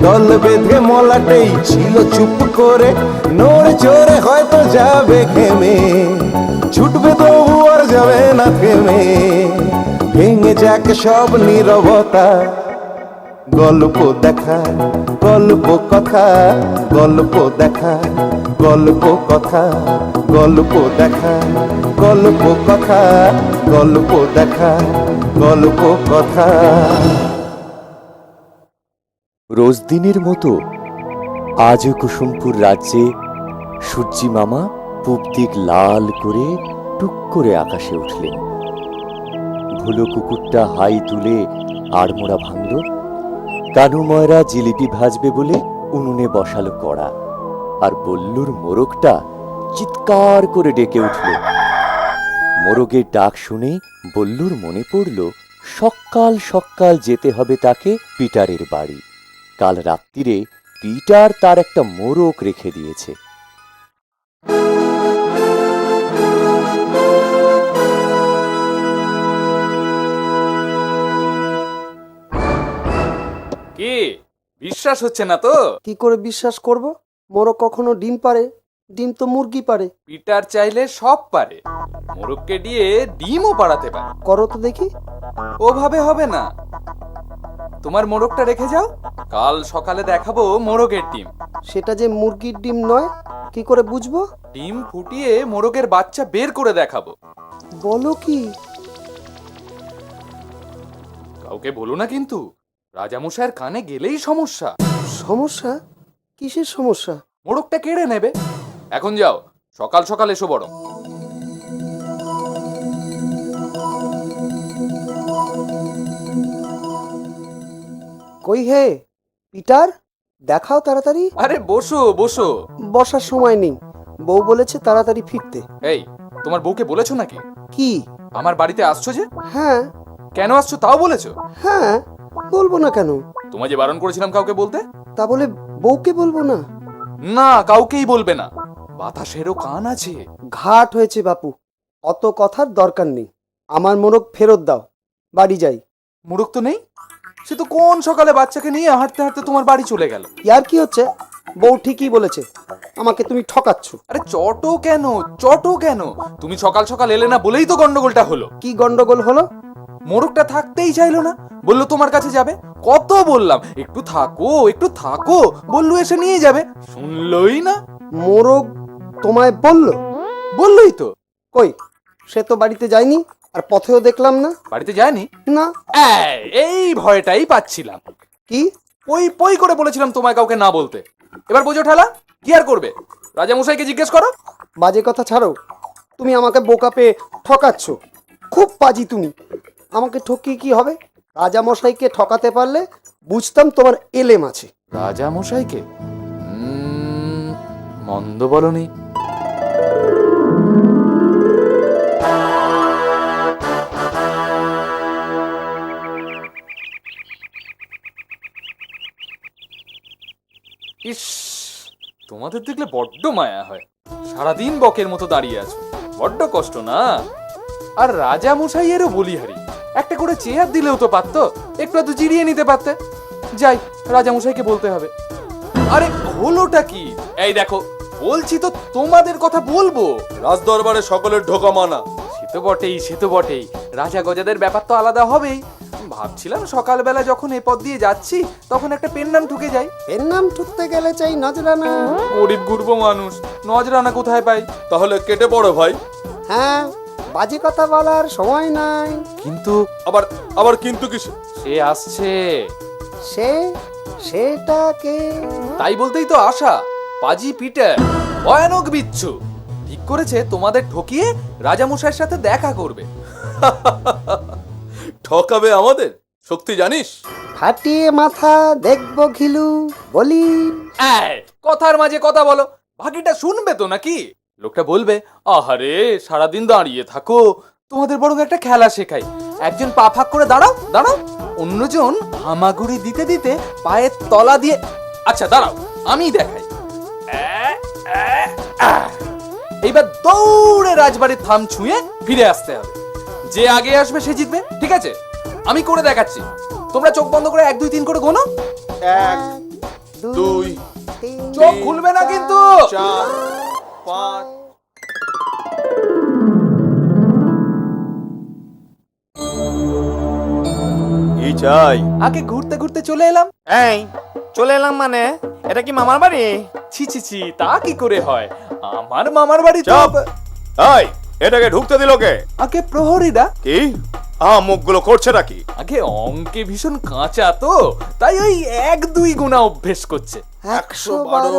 দল বেঁধে মলাটেই ছিল চুপ করে নড়ে চড়ে হয়তো যাবে ঘেমে ছুটবে তবু আর যাবে না থেমে ভেঙে যাক সব নীরবতা গল্প দেখা গল্প কথা গল্প দেখা গল্প কথা গল্প দেখা গল্প কথা গল্প দেখা গল্প কথা রোজ দিনের মতো আজও কুসুমপুর রাজ্যে সূর্যি মামা পূব দিক লাল করে টুক করে আকাশে উঠলেন। ভুলো কুকুরটা হাই তুলে আড়মোড়া ভাঙল। কানু ময়রা জিলিপি ভাজবে বলে উনুনে বসালো কড়া, আর বল্লুর মোরগটা চিৎকার করে ডেকে উঠল। মোরগের ডাক শুনে বল্লুর মনে পড়ল সকাল সকাল যেতে হবে তাকে পিটারের বাড়ি। কাল রাত্রিরে পিটার তার একটা মোরগ রেখে দিয়েছে। কি বিশ্বাস হচ্ছে না তো? কি করে বিশ্বাস করব? মোরগ কখনো ডিম পারে? ডিম তো মুরগি পারে। পিটার চাইলে সব পারে, মোরগকে দিয়ে ডিমও পাড়াতে পারে। করো তো দেখি। ওভাবে হবে না, তোমার মোরগটা রেখে যাও, কাল সকালে দেখাবো মোরগের ডিম। সেটা যে মুরগির ডিম নয়, কি করে বুঝবো? ডিম ফুটিয়ে মোরগের বাচ্চা বের করে দেখাবো। বলো কি? কাউকে বলো না কিন্তু, রাজামশাইয়ের কানে গেলেই সমস্যা। সমস্যা? কিসের সমস্যা? মোরগটা কেড়ে নেবে। এখন যাও, সকাল সকাল এসো বড়। কই হে পিটার, দেখাও তাড়াতাড়ি। আরে বসো বসো। বসার সময় নেই, বউ বলেছে তাড়াতাড়ি ফিরতে। এই, তোমার বউকে বলেছো নাকি কি? আমার বাড়িতে আসছো যে? হ্যাঁ। কেন আসছো তাও বলেছো? হ্যাঁ, বলবো না কেন? তোমায় যে বারণ করেছিলাম কাউকে বলতে। তা বলে বউকে বলবো না? না, কাউকেই বলবে না, বাতাসেরও কান আছে। ঘাট হয়েছে বাপু, অত কথার দরকার নেই। আমার মোরগ ফেরত দাও, বাড়ি যাই। মোরগ তো নেই, সে তো কোন সকালে বাচ্চাকে নিয়ে হাঁটতে হাঁটতে তোমার বাড়ি চলে গেল। ইয়ার কি হচ্ছে? বউ ঠিকই বলেছে, আমাকে তুমি ঠকাচ্ছ। আরে চটো কেন, চটো কেন? তুমি সকাল সকাল এলে না বলেই তো গন্ডগোলটা হলো। কি গন্ডগোল হলো? মোরগটা থাকতেই চাইলো না, বললো তোমার কাছে যাবে। কত বললাম একটু থাকো একটু থাকো, বললো এসে নিয়ে যাবে, শুনলই না। মোরগ তোমায় বললো? বললোই তো। কই, সে তো বাড়িতে যায়নি, আর পথেও দেখলাম না। বাড়িতে যায়নি? না। এই ভয়টাই পাচ্ছিলাম। কি? পই পই করে বলেছিলাম তোমায় কাউকে না বলতে। এবার বোঝো ঠেলা, কি আর করবে? রাজামশাইকে জিজ্ঞেস করো। বাজে কথা ছাড়ো, তুমি আমাকে বোকা পেয়ে ঠকাচ্ছ। খুব পাজি তুমি। আমাকে ঠকিয়ে কি হবে? রাজামশাইকে ঠকাতে পারলে বুঝতাম তোমার এলেম আছে। রাজামশাইকে? মন্দ বলনি। ইস, তোমাদের দেখলে বড্ড মায়া হয়। সারাদিন বকের মতো দাঁড়িয়ে আছো, বড্ড কষ্ট না? আর রাজামশাইয়েরও বলিহারি, একটা করে চেয়ার দিলেও তো পারতো, একটু তো জিরিয়ে নিতে পারতে। যাই, রাজামশাইকে বলতে হবে। আরে হলোটা কি? এই দেখো, বলছি তো তোমাদের কথা বলবো। রাজদরবারে সকলের ঢোকা মানা। সে তো বটেই, সে তো বটেই, রাজা গজাদের ব্যাপার তো আলাদা হবেই। ভাবছিলাম সকালবেলা যখন এ পথ দিয়ে যাচ্ছি তখন একটা পেন নাম ঠুকে যাই। এর নাম ঠুকতে গেলে চাই নজরানা। গরিব গুরব মানুষ, নজরানা কোথায় পাই? তাহলে কেটে পড়ো ভাই। হ্যাঁ, বাজে কথা বলার সময় নাই। কিন্তু আবার আবার কিন্তু কিসে? সে আসছে। সেটাকে তাই বলতেই তো আশা, পাজি পিটার, ভয়ানক বিচ্ছু। ঠিক করেছে তোমাদের ঠকিয়ে রাজামশাইয়ের সাথে দেখা করবে। ঠকাবে আমাদের? শক্তি জানিস? ফাটিয়ে মাথা দেখবো ঘিলু বলি। এই, কথার মাঝে কথা বলো, বাকিটা শুনবে তো নাকি? লোকটা বলবে, আহারে সারাদিন দাঁড়িয়ে থাকো, তোমাদের বরং একটা খেলা শেখাই। একজন পা ফাঁক করে দাঁড়াও দাঁড়াও, অন্যজন হামাগুড়ি দিতে দিতে পায়ের তলা দিয়ে, আচ্ছা দাঁড়াও আমি দেখাই। এইবার দৌড়ে রাজবাড়ির থাম ছুঁয়ে ফিরে আসতে হবে। যে আগে আসবে সে জিতবে, ঠিক আছে? আমি করে দেখাচ্ছি, তোমরা চোখ বন্ধ করে 1 2 3 করে গোনো। 1 2 চোখ খুলবে না কিন্তু। 4 5। কি চাই? আগে ঘুরতে ঘুরতে চলে এলাম। এই চলে এলাম মানে? এটা কি মামার বাড়ি? ছি ছি ছি, তা কি করে হয়? আমার মামার বাড়ি তো। চুপ! এই এটাকে ঢুকতে দিল কে? আগে প্রহরীরা। কি মুখগুলো করছে নাকি? আগে অঙ্কে ভীষণ কাঁচা তো, তাই ওই 1 2 গুণা অভ্যেস করছে। 112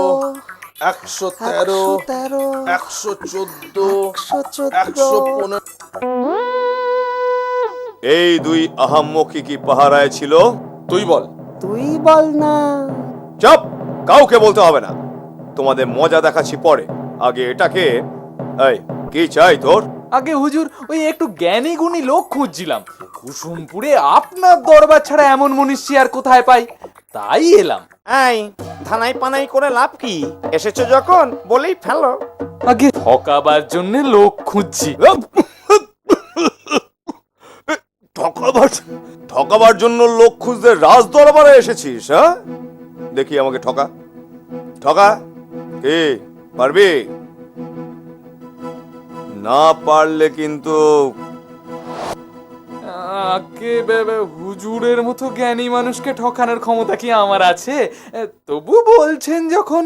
113 114 115। এই 2 আহাম্মকি কি পাহারায় ছিল? তুই বল। তুই বল না। চুপ! কাউকে বলতে হবে না, তোমাদের মজা দেখাচ্ছি পরে। আগে এটাকে, এই কি চাই তোর? আগে হুজুর, ওই একটু জ্ঞানী গুণী লোক খুঁজছিলাম। কুসুমপুরে আপনার দরবার ছাড়া এমন মনীষী আর কোথায় পাই, তাই এলাম। এই ধানাই পানাই করে লাভ কি? এসেছো যখন বলেই ফেলো। আগে ঠকাবার জন্য লোক খুঁজছি। ঠকাবার জন্য লোক খুঁজতে রাজ দরবারে এসেছিস? হ্যাঁ, দেখি আমাকে ঠকা ঠকা। কে পারবি? না পারলে কিন্তু আগে হুজুরের মতো জ্ঞানী মানুষকে ঠকানোর ক্ষমতা কি আমার আছে? তবু বলছেন যখন,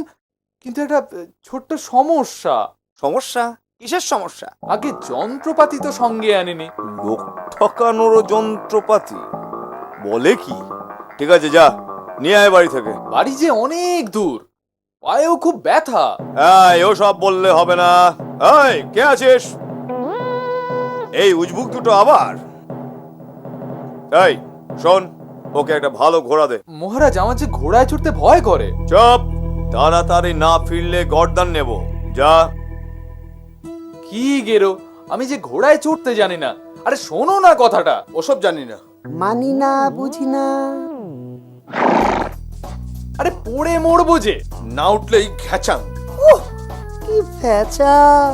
কিন্তু একটা ছোট্ট সমস্যা। সমস্যা? কিসের সমস্যা? আগে যন্ত্রপাতি তো সঙ্গে আনিনি। লোক ঠকানোরও যন্ত্রপাতি বলে কি? ঠিক আছে, যা নিয়ে আয় বাড়ি থেকে। বাড়ি যে অনেক দূর, পায়েও খুব ব্যথা। ও সব বললে হবে না। এই কে আছিস? এই উজবুক দুটো আবার। এই শোন, ওকে একটা ভালো ঘোড়া দে। মহারাজ, আমার যে ঘোড়ায় চড়তে ভয় করে। চুপ! তাড়াতাড়ি না ফিরলে গর্দান নেব। যা। কি গেরো, আমি যে ঘোড়ায় চড়তে জানি না। আরে শোনো না কথাটা। ওসব জানি না। মানি না, বুঝি না। আরে পড়ে মরবো যে। না উঠলেই ঘ্যাচাং। কি ফ্যাচাং!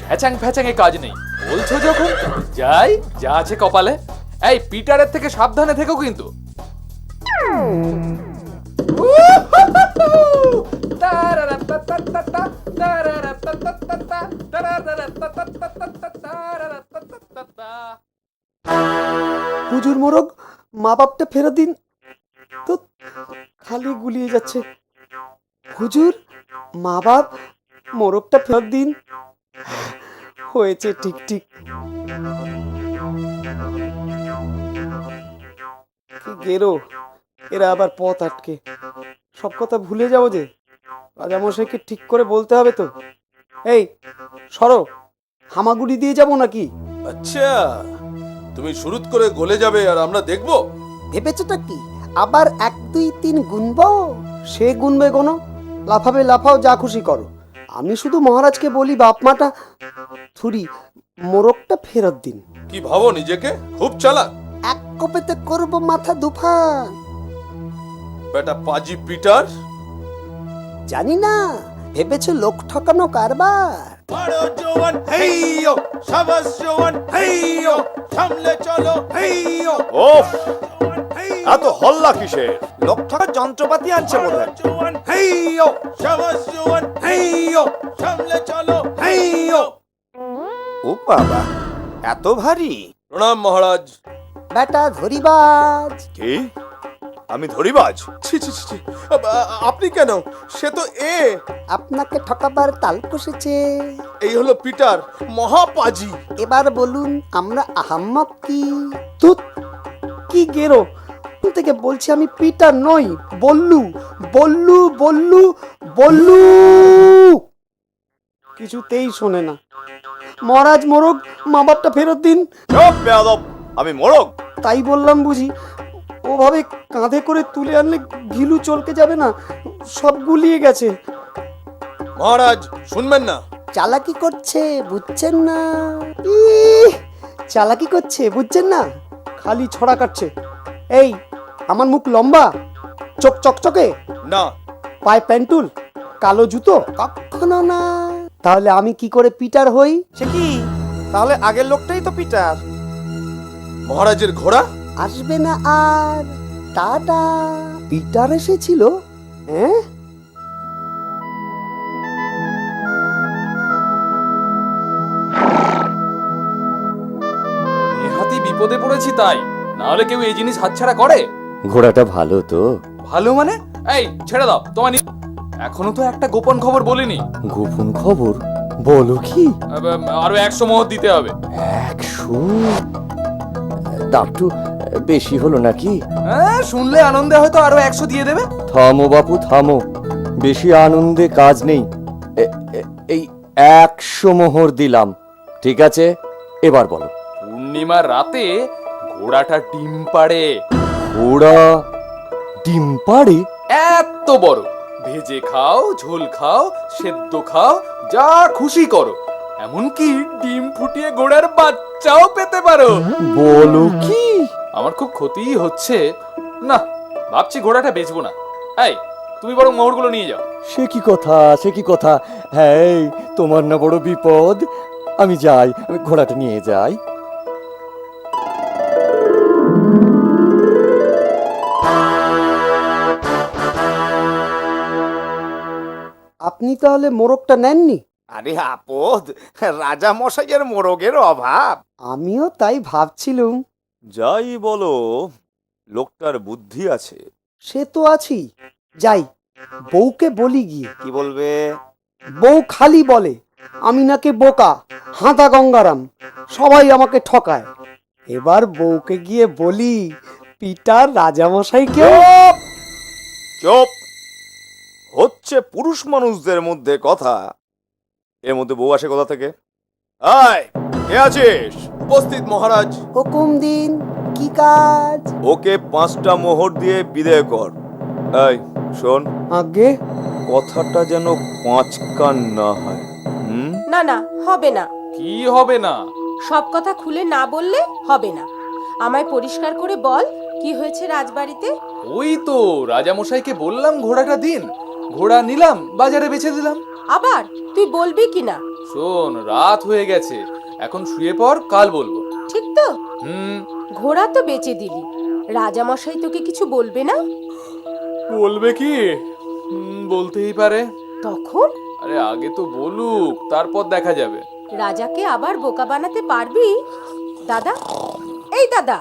ঘ্যাচাং ফ্যাচাং এ কাজ নেই, বলছো যখন যাই, যা আছে কপালে। এই পিটারের থেকে সাবধানে থেকো কিন্তু। হুজুর মোরগ, মা বাপটা ফেরত দিন তো। খালি গুলিয়ে যাচ্ছে। হুজুর, মা বাপ, মোরগটা ফেরত দিন। হয়েছে ঠিক ঠিক। কি গেরো, এরা আবার পথ আটকে। সব কথা ভুলে যাবো যে। রাজামশাইকে ঠিক করে বলতে হবে তো। এই সরো, হামাগুড়ি দিয়ে যাবো নাকি? আচ্ছা, তুমি শুরুত করে গলে যাবে আর আমরা দেখবো? ভেবেছোটা কি আবার 1 2 3 গুনবো? সে গুনবে কোনো, লাফাবে লাফাও, যা খুশি করো। আমি শুধু মহারাজকে বলি, বাপ মাটা থুরি, মোরগটা ফেরত দিন। কি ভাবো নিজেকে খুব চালাক? এক কোপেতে করব মাথা দুফান। বেটা পাজি পিটার। জানি না, ভেবেছো লোক ঠকানো কারবার। মারো জওয়ান হেইয়ো, সাবাস জওয়ান হেইয়ো, সামলে চলো হেইয়ো। ওফ, এত হল্লা কিসের? লোক ঠকার যন্ত্রপাতি আনছে বোধহয়। জওয়ান হেইয়ো, সাবাস জওয়ান হেইয়ো, সামলে চলো হেইয়ো। ও বাবা, এত ভারী! প্রণাম মহারাজ। বেটা ধরিবাজ। কি? আমি ধরিবাজ? ছি ছি ছি ছি। আপনি কেন? সে তো আপনাকে ঠকাবার তাল কষেছে। এই হলো পিটার, মহাপাজি। এবার বলুন, আমরা আহাম্মক কি? তুত, কি গেরো থেকে বলছি আমি পিটার নই, বল্লু বল্লু বল্লু বল্লু। কিছুতেই শোনে না। মহারাজ মোরগ, মা বাপটা ফেরত দিন। চুপ বেয়াদব, আমি মোড়ক? তাই বললাম বুঝি। ওভাবে কাঁধে করে তুলে আনলে ঘিলু চলকে যাবে না, সব গুলিয়ে গেছে। মহারাজ শুনবেন না? চালাকি করছে, বুঝছেন না? ইহ, চালাকি করছে, বুঝছেন না? খালি ছড়া কাটছে। এই, আমার মুখ লম্বা, চোখ চকচকে, না। পায়ে প্যান্টুল, কালো জুতো, কখনো না। তাহলে আমি কি করে পিটার হই? সে কি? তাহলে আগের লোকটাই তো পিটার। মহারাজের ঘোড়া আসবে না আর। টাটা। পিটার এসেছিল, হ্যাঁ? নেহাতি বিপদে পড়েছি তাই, না হলে কেউ এই জিনিস হাতছাড়া করে? ঘোড়াটা ভালো তো? ভালো মানে? এই ছেড়ে দাও তোমার এখনো তো একটা গোপন খবর বলিনি। গোপন খবর? বলো কি? আরো 100 মোহর দিতে হবে। 100? দাম একটু বেশি হলো নাকি? হ্যাঁ, শুনলে আনন্দে হয়তো আরো 100 দিয়ে দেবে। থামো বাপু থামো, বেশি আনন্দে কাজ নেই। এই 100 মোহর দিলাম, ঠিক আছে? এবার বলো। পূর্ণিমার রাতে ঘোড়াটা ডিম পাড়ে। ঘোড়া ডিম পাড়ে? এত বড়! ভেজে খাও, ঝোল খাও, সেদ্ধ খাও, যা খুশি করো। এমনকি ডিম ফুটিয়ে ঘোড়ার বাচ্চাও পেতে পারো। বলো কি? আমার খুব ক্ষতিই হচ্ছে না, ভাবছি ঘোড়াটা বেচবো না। এই, তুমি বরং মোহরগুলো নিয়ে যাও। সে কি কথা, সে কি কথা? হ্যাঁ, এই, তোমার না বড় বিপদ। আমি যাই, আমি ঘোড়াটা নিয়ে যাই। আপনি তাহলে মোরগটা নেননি? আরে আপদ, রাজা মশাইয়ের মোরগের অভাব। আমিও তাই ভাবছিলুম। যাই বলো, লোকটার বুদ্ধি আছে। সে তো আছি। যাই, বউকে বলি গিয়ে। কি বলবে? বউ খালি বলে আমি নাকি বোকা, হাঁদা গঙ্গারাম, সবাই আমাকে ঠকায়। এবার বউকে গিয়ে বলি পিটার রাজামশাইকে। চুপ! চুপ! হচ্ছে পুরুষ মানুষদের মধ্যে কথা, এর মধ্যে বউ আসে কোথা থেকে? আয়, কে আছিস? উপস্থিত মহারাজ। হুকুম দিন, কি কাজ? ওকে 5টা মোহর দিয়ে বিদায় কর। এই শোন, আগে কথাটা যেন 5 কান না হয়। না না, হবে না। কি হবে না? সব কথা খুলে না বললে হবে না। আমায় পরিষ্কার করে বল, কি হয়েছে রাজবাড়িতে? ওই তো রাজামশাইকে বললাম ঘোড়াটা দিন, ঘোড়া নিলাম, বাজারে বেচে দিলাম। আবার তুই বলবি কি না? শোন, রাত হয়ে গেছে, এখন শুয়ে পড়, কাল বলবো। ঠিক তো? হুম। ঘোড়া তো বেচে দিলি, রাজামশাই তোকে কিছু বলবে না? বলবে কি? বলতেই পারে। তখন? আরে আগে তো বলুক, তারপর দেখা যাবে। রাজাকে আবার বোকা বানাতে পারবি? দাদা, এই দাদা।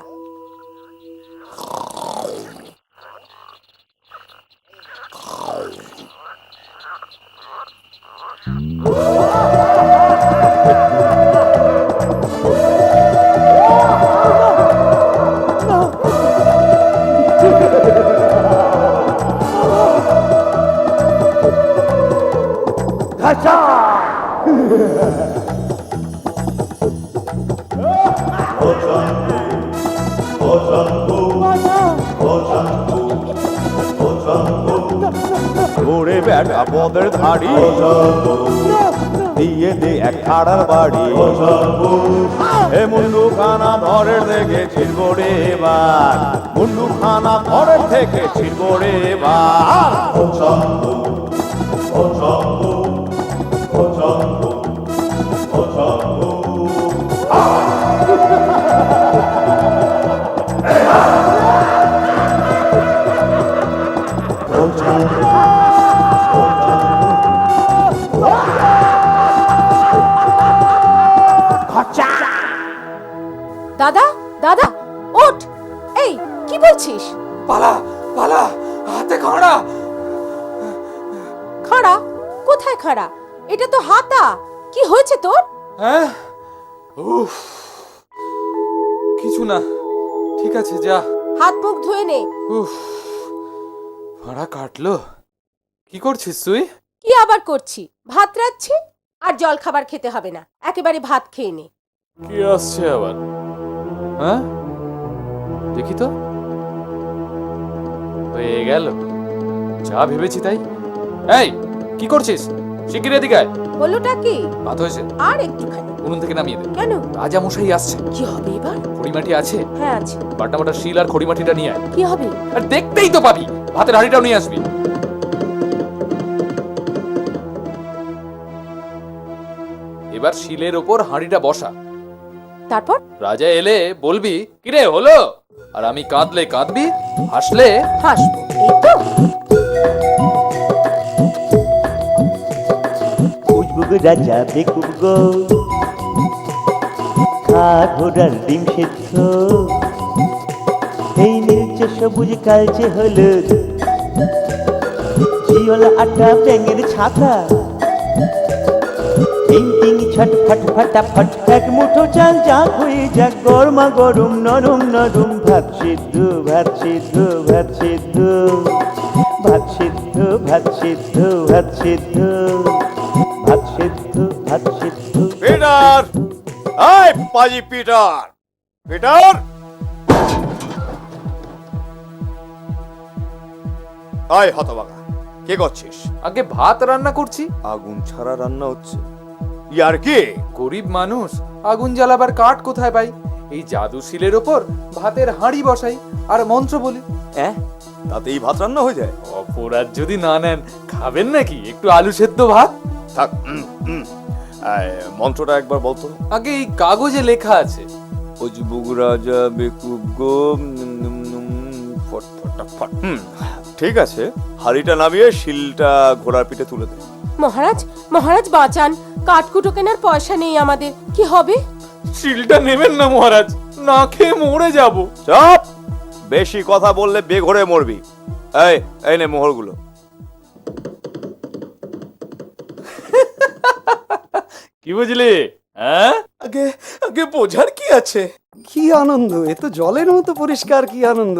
ওরে বেটা পদের ধাড়ি, দিয়ে দে এক খাড়ার বাড়ি। এ মুন্ডু খানা ধরের থেকে ছিড়বো রে এবার, মুন্ডু খানা ধরের থেকে ছিড়বো রে এবার। দাদা, দাদা, ওঠ। এই, কি বলছিস? পালা পালা, হাতে খাড়া। খাড়া? কোথায় খাড়া? এটা তো হাতা। কি হয়েছে তোর? হ্যাঁ, উফ, কিছু না, ঠিক আছে, যা। হাত মুখ ধুয়ে নে। উফ, ভাড়া কাটলো। কি করছিস তুই? কি আবার করছি? ভাত রাঁধছি। আর জল খাবার খেতে হবে না, একেবারে ভাত খেয়ে নে। কি আসছে আবার? হ্যাঁ, দেখি তো। হয়ে গেল, যা ভেবেছি তাই। এই, কি করছিস? শিগগির এদিকে আয়। বললোটা কি? ভাত হয়েছে, আর একটুখানি। উনুন থেকে নামিয়ে দে। কেন? রাজা মশাই আসছে। কি হবে এবার? খড়িমাটি আছে? হ্যাঁ আছে। বাটা বাটা শিল আর খড়িমাটিটা নিয়ে আয়। কি হবে? আর দেখতেই তো পাবি, ভাতের হাঁড়িটাও নিয়ে আসবি। এবার শিলের ওপর হাঁড়িটা বসা। তারপর? রাজা এলে বলবি, কিরে হলো? আর আমি কাঁদলে কাঁদবি, হাসলে হাসবো। এই তো। উজবুগ রাজা বেকুব গো, খা ঘোড়ার ডিম সেদ্ধ, এই নীলচে সবুজ কালচে হলুদ, জিওল আটা ব্যাঙের ছাতা, টিং টিং ছটফট ফটাফট, এক মুঠো চাল যা হয়ে যাক গরমা গরম নরম নরম, ভাত সিদ্ধ ভাত সিদ্ধ ভাত সিদ্ধ, ভাত সিদ্ধ ভাত সিদ্ধ ভাত সিদ্ধ, ভাত সিদ্ধ ভাত সিদ্ধ। পিটার, আয় পাজি পিটার, পিটার, আয় হতবাগা, কে করছিস? আগে ভাত রান্না করছি। আগুন ছাড়া রান্না হচ্ছে? ইয়ার কি? গরিব মানুষ, আগুন জ্বালাবার কাঠ কোথায় পাই? এই জাদু শিলের ওপর ভাতের হাঁড়ি বসাই আর মন্ত্র বলি। তাতেই ভাত রান্না হয়ে যায়? অপরাধ যদি না নেন, খাবেন নাকি একটু আলু সেদ্ধ ভাত? থাক, মন্ত্রটা একবার বলতো। আগে এই কাগজে লেখা আছে। উজবুগ রাজা বেকুব গো, ফট ফটাফট। ঠিক আছে, হাড়িটা নামিয়ে শিলটা ঘোড়ার পিঠে তুলে দে। মহারাজ, মহারাজ বাঁচান, কাঠকুটো কেনার পয়সা নেই আমাদের, কি হবে? শিলটা নেবেন না মহারাজ, না খেয়ে মরে যাব। চুপ! বেশি কথা বললে বেঘরে মরবি। এই এই নে মোহরগুলো। কি বুঝলি? হ্যাঁ, আগে আগে বোঝার কি আছে? কি আনন্দ, এ তো জলের মতো পরিষ্কার, কি আনন্দ।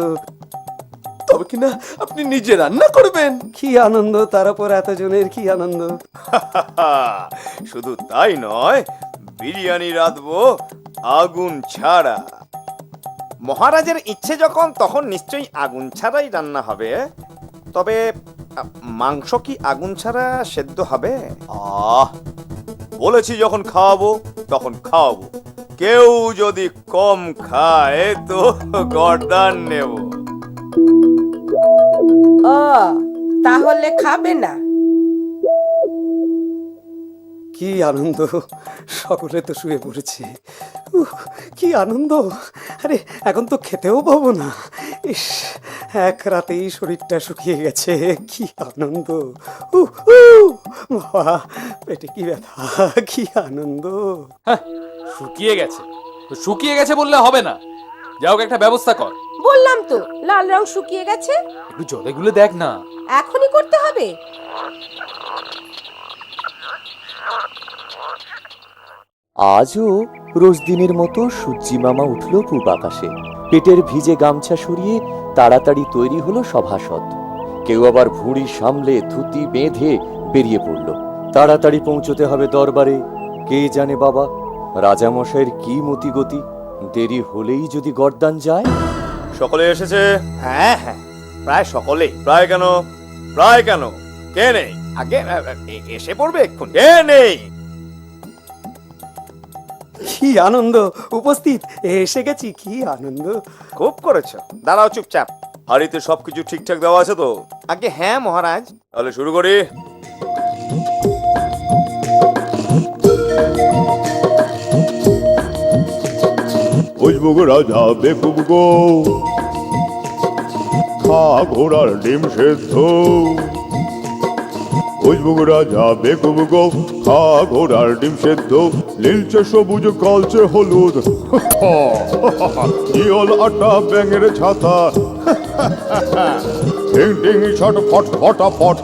তবে কিনা আপনি নিজে রান্না করবেন? কি আনন্দ, তার উপর এতজনের কি আনন্দ। শুধু তাই নয়, বিরিয়ানি রাঁধবো আগুন ছাড়া। মহারাজের ইচ্ছে যখন, তখন নিশ্চয়ই আগুন ছাড়াই রান্না হবে। তবে মাংস কি আগুন ছাড়া সেদ্ধ হবে? বলেছি যখন খাওয়াবো তখন খাওয়াবো। কেউ যদি কম খায় তো গর্দান নেব। ও, তাহলে খাবে না? কি আনন্দ, সকলে তো শুয়ে পড়েছে। কি আনন্দ! আরে এখন তো খেতেও পাবো না। ইস, এক রাতেই শরীরটা শুকিয়ে গেছে। কি আনন্দ! বাবা, পেটে কি ব্যথা, কি আনন্দ! শুকিয়ে গেছে তো শুকিয়ে গেছে বললে হবে না, যাও একটা ব্যবস্থা কর। বললাম তো, লাল রং শুকিয়ে গেছে। একটু জলে গুলে দেখ না। এখনই করতে হবে? আজও রোজ দিনের মতো সূর্যি মামা উঠল পূব আকাশে। পেটের ভিজে গামছা সরিয়ে তাড়াতাড়ি তৈরি হলো সভাসদ। কেউ আবার ভুঁড়ি সামলে ধুতি বেঁধে বেরিয়ে পড়ল। তাড়াতাড়ি পৌঁছতে হবে দরবারে। কে জানে বাবা, রাজামশাইয়ের কি মতিগতি, দেরি হলেই যদি গর্দান যায়। সকলে এসেছে? হ্যাঁ হ্যাঁ, প্রায় সকলে। প্রায় কেন? প্রায় কেন? কে নেই? আগে এসে পড়বে এক্ষুন। কে নেই? কি আনন্দ, উপস্থিত, এসে গেছি, কি আনন্দ। খুব করেছো, দাঁড়াও চুপচাপ। হাড়িতে সবকিছু ঠিকঠাক দেওয়া আছে তো? আগে হ্যাঁ মহারাজ। তাহলে শুরু করি। উজবুগ রাজা বেকুব গো, খা ঘোড়ার ডিম সেদ্ধ, উজবুগ রাজা বেকুব গো, খা ঘোড়ার ডিম সেদ্ধ, নীলচে সবুজ কালচে হলুদ, জিওল আটা ব্যাঙের ছাতা, টিং টিং ছটফট ফটাফট,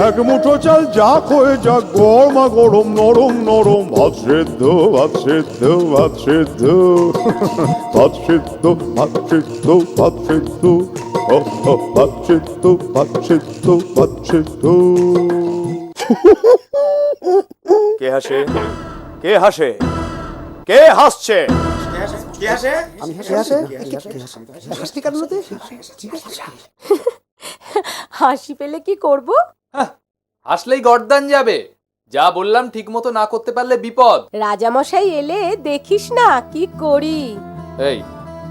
এক মুঠো চাল যা হয়ে যাক গরমা গরম নরম নরম, ভাত সেদ্ধ ভাত সেদ্ধ ভাত সেদ্ধ, ভাত সেদ্ধ ভাত সেদ্ধ ভাত সেদ্ধ, ভাত সেদ্ধ ভাত সেদ্ধ ভাত সেদ্ধ। কে হাসে? কে হাসে? কে হাসছে? কে আসে? আমি কে আসে? হাসলি কেন রে? হাসি পেলে কি করব? আসলেই গর্দান যাবে। যা বললাম ঠিক মতো না করতে পারলে বিপদ। রাজামশাই এলে দেখিস না কি করি। এই,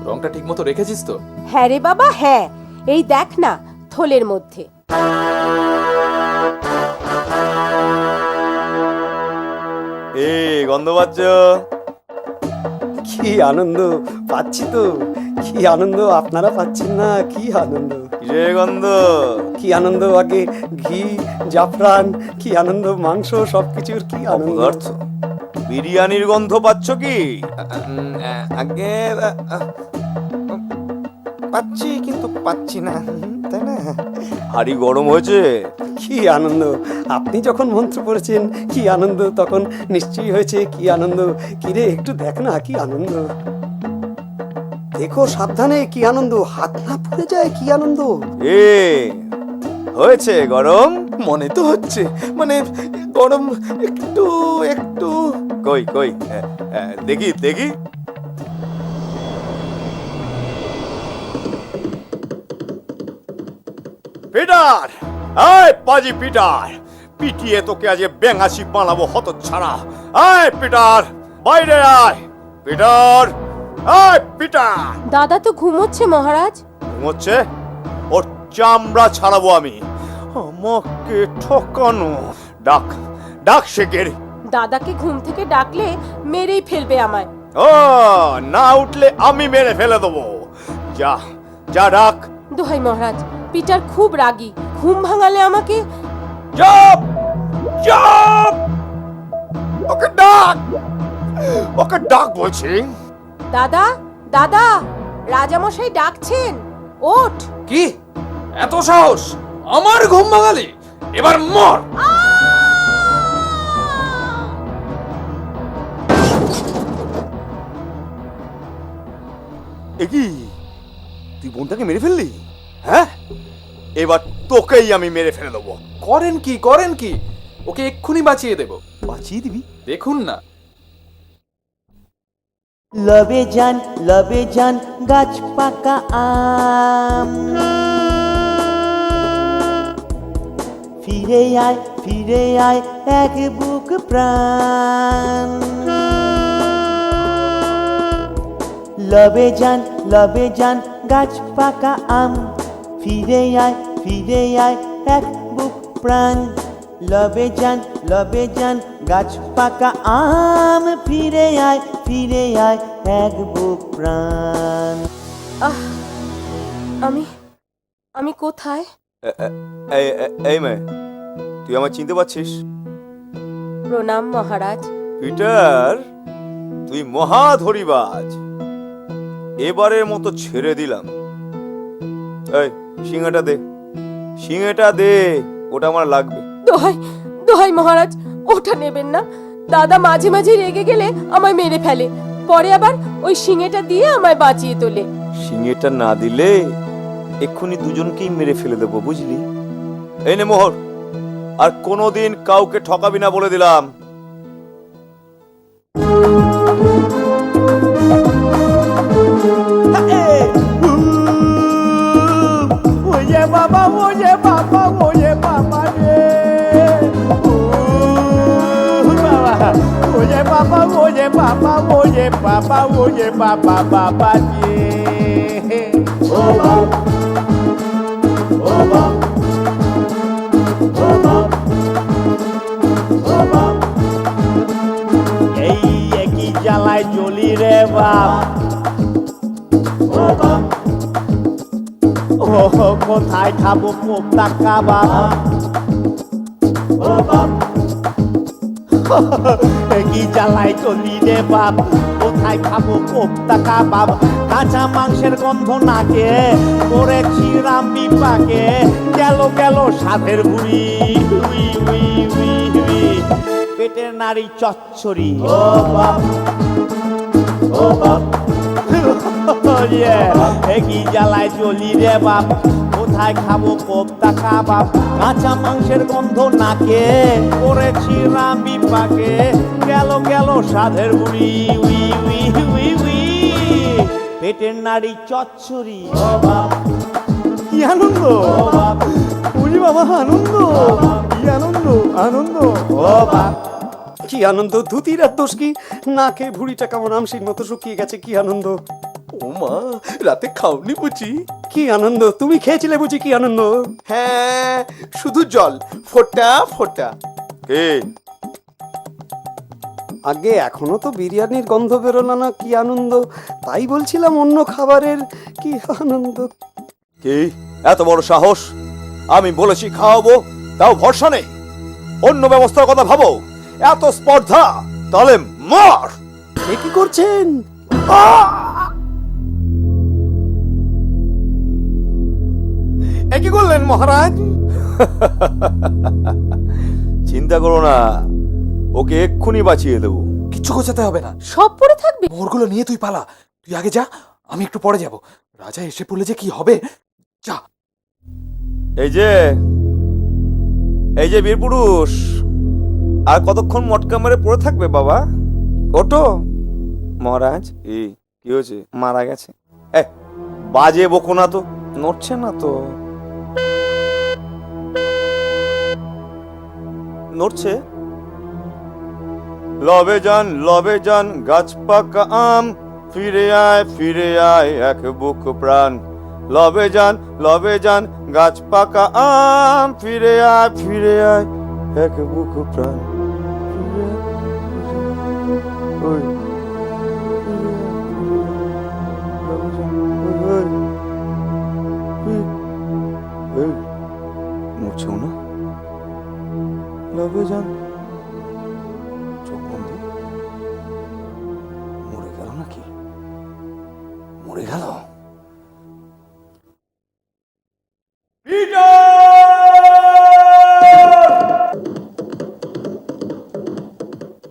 রংটা ঠিক মতো রেখেছিস তো? হ্যাঁ রে বাবা, হ্যাঁ। এই দেখ না, থলের মধ্যে। গন্ধ পাচ্ছ? কি আনন্দ পাচ্ছি তো, কি আনন্দ আপনারা পাচ্ছেন না, কি আনন্দ, কিসের গন্ধ? কি আনন্দ, আগে ঘি জাফরান, কি আনন্দ, মাংস সবকিছুর কি আনন্দ। অপদার্থ। বিরিয়ানির গন্ধ পাচ্ছ কি? আগে পাচ্ছি, কিন্তু পাচ্ছি না, তাই না? হাড়ি গরম হয়েছে। কি আনন্দ, আপনি যখন মন্ত্র পড়েছেন কি আনন্দ, তখন নিশ্চয়ই হয়েছে কি আনন্দ। কিরে একটু দেখ না কি আনন্দ, দেখো সাবধানে, কি আনন্দ, হাত না পড়ে যায়, কি আনন্দ। হয়েছে গরম? মনে তো হচ্ছে, মানে গরম একটু একটু। কই কই, দেখি দেখি। পিটার, আয় পাজি পিটার, পিটিয়ে তোকে আজ বেঙ্গাসি বানাবো হতচ্ছাড়া। আয় পিটার, বাইরে আয়। পিটার, আয় পিটার। দাদা তো ঘুমোচ্ছে মহারাজ। ঘুমোচ্ছে? ওর চামড়া ছাড়াবো আমি। আমাকে ঠকানো। ডাক ডাক শেখের। দাদাকে ঘুম থেকে ডাকলে মেরেই ফেলবে আমায়। ও, না উঠলে আমি মেরে ফেলে দেবো। যা যা ডাক। দোহাই মহারাজ, পিটার খুব রাগী, ঘুম ভাঙালে আমাকে। চুপ চুপ, ওকে ডাক, ওকে ডাক বলছি। দাদা, দাদা, রাজামশাই ডাকছেন, ওঠ। কি এত সাহস? আমার ঘুম ভাঙালি? এবার মর। কি তুই বোনটাকে মেরে ফেললি? হ্যাঁ, এবার তোকেই আমি মেরে ফেলে দেবো। করেন কি, করেন কি? ওকে এক্ষুনি বাঁচিয়ে দেব। বাঁচিয়ে দিবি? দেখুন না। লবে যান গাছ পাকা আম, ফিরে আয় এক বুক প্রাণ। লবে যান গাছ পাকা আম, ফিরে আয় এক বুক প্রাণ। লবে যান গাছ পাকা আম, ফিরে আয় এক বুক প্রাণ। আমি কোথায়? এই মেয়ে, তুই আমার চিনতে পারছিস? প্রণাম মহারাজ। পিটার, তুই মহাধরিবাজ। এবারের মতো ছেড়ে দিলাম। এই সিংহাটা দে, সিংহাটা দে, ওটা আমার লাগবে। দোহাই মহারাজ, ওটা নেবেন না। দাদা মাঝে মাঝে রেগে গেলে আমায় মেরে ফেলে, পরে আবার ওই শিঙেটা দিয়ে আমায় বাঁচিয়ে তোলে। সিংহেটা না দিলে এক্ষুনি দুজনকেই মেরে ফেলে দেবো, বুঝলি? এই নে মোহর, আর কোনোদিন কাউকে ঠকাবি না বলে দিলাম। ওয়ে বাবা রে, ওয়ে বাবা রে। এই একই জ্বালায় জ্বলি রে বাপ। ও কোথায় খাবো কোপ্তা কাবাব? একই জ্বালায় জ্বলি রে বাপ, কোথায় খাবো কোপ্তা কাবাব? কাঁচা মাংসের গন্ধ নাকে, করেছি রাম বিপাকে, গেল সাধের বুড়ি। পেটের নারী চচ্চড়ি। ও বাপ, কি জ্বালায় চলি রে বাপ, কোথায় খাবো কোপ্তা কাবাব, কাঁচা মাংসের গন্ধ নাকে করেছি রামি পাকে, গেল গেল সাধের বুড়ি উই উই উই উই, পেটের নাড়ি চচ্চড়ি ও বাপ, কি আনন্দ ও বাপ, উনি বাবা আনন্দ, কি আনন্দ আনন্দ ও বাপ। কি আনন্দ, ধুতির আর দোষ কি, নাকে ভুড়িটা কেমন আমসির মতো শুকিয়ে গেছে, কি আনন্দ। ও মা, রাতে খাওনি বুঝি? কি আনন্দ, তুমি খেয়েছিলে বুঝি, কি আনন্দ। হ্যাঁ, শুধু জল ফোটা ফোটা। কে? আগে এখনো তো বিরিয়ানির গন্ধ বেরোলো না, কি আনন্দ, তাই বলছিলাম অন্য খাবারের কি আনন্দ। কি এত বড় সাহস? আমি বলেছি খাওয়াবো, তাও ভরসা নেই। অন্য ব্যবস্থার কথা ভাবো। এত স্পর্ধা, তাহলে মার। এ কি করছেন? এ কি করলেন মহারাজ? চিন্তা করো না, ওকে এক্ষুনি বাঁচিয়ে দেবো। কিচ্ছু গোছাতে হবে না, সব পড়ে থাকবে। মোহরগুলো নিয়ে তুই পালা। তুই আগে যা, আমি একটু পরে যাব। রাজা এসে পড়লে যে কি হবে। যা। এই যে বীরপুরুষ, আর কতক্ষণ মটকা মেরে পড়ে থাকবে বাবা? ওটো। মহারাজ, কি হয়েছে? মারা গেছে? বাজে বকো না তো, নড়ছে না তো। নড়ছে। লবে যান গাছ পাকা আম, ফিরে আয় এক বুক প্রাণ। লবে যান গাছ পাকা আম, ফিরে আয় এক বুক প্রাণ। মুছেও না। লবে যান, চোখ বন্ধ। মরে গেল নাকি? মরে গেল।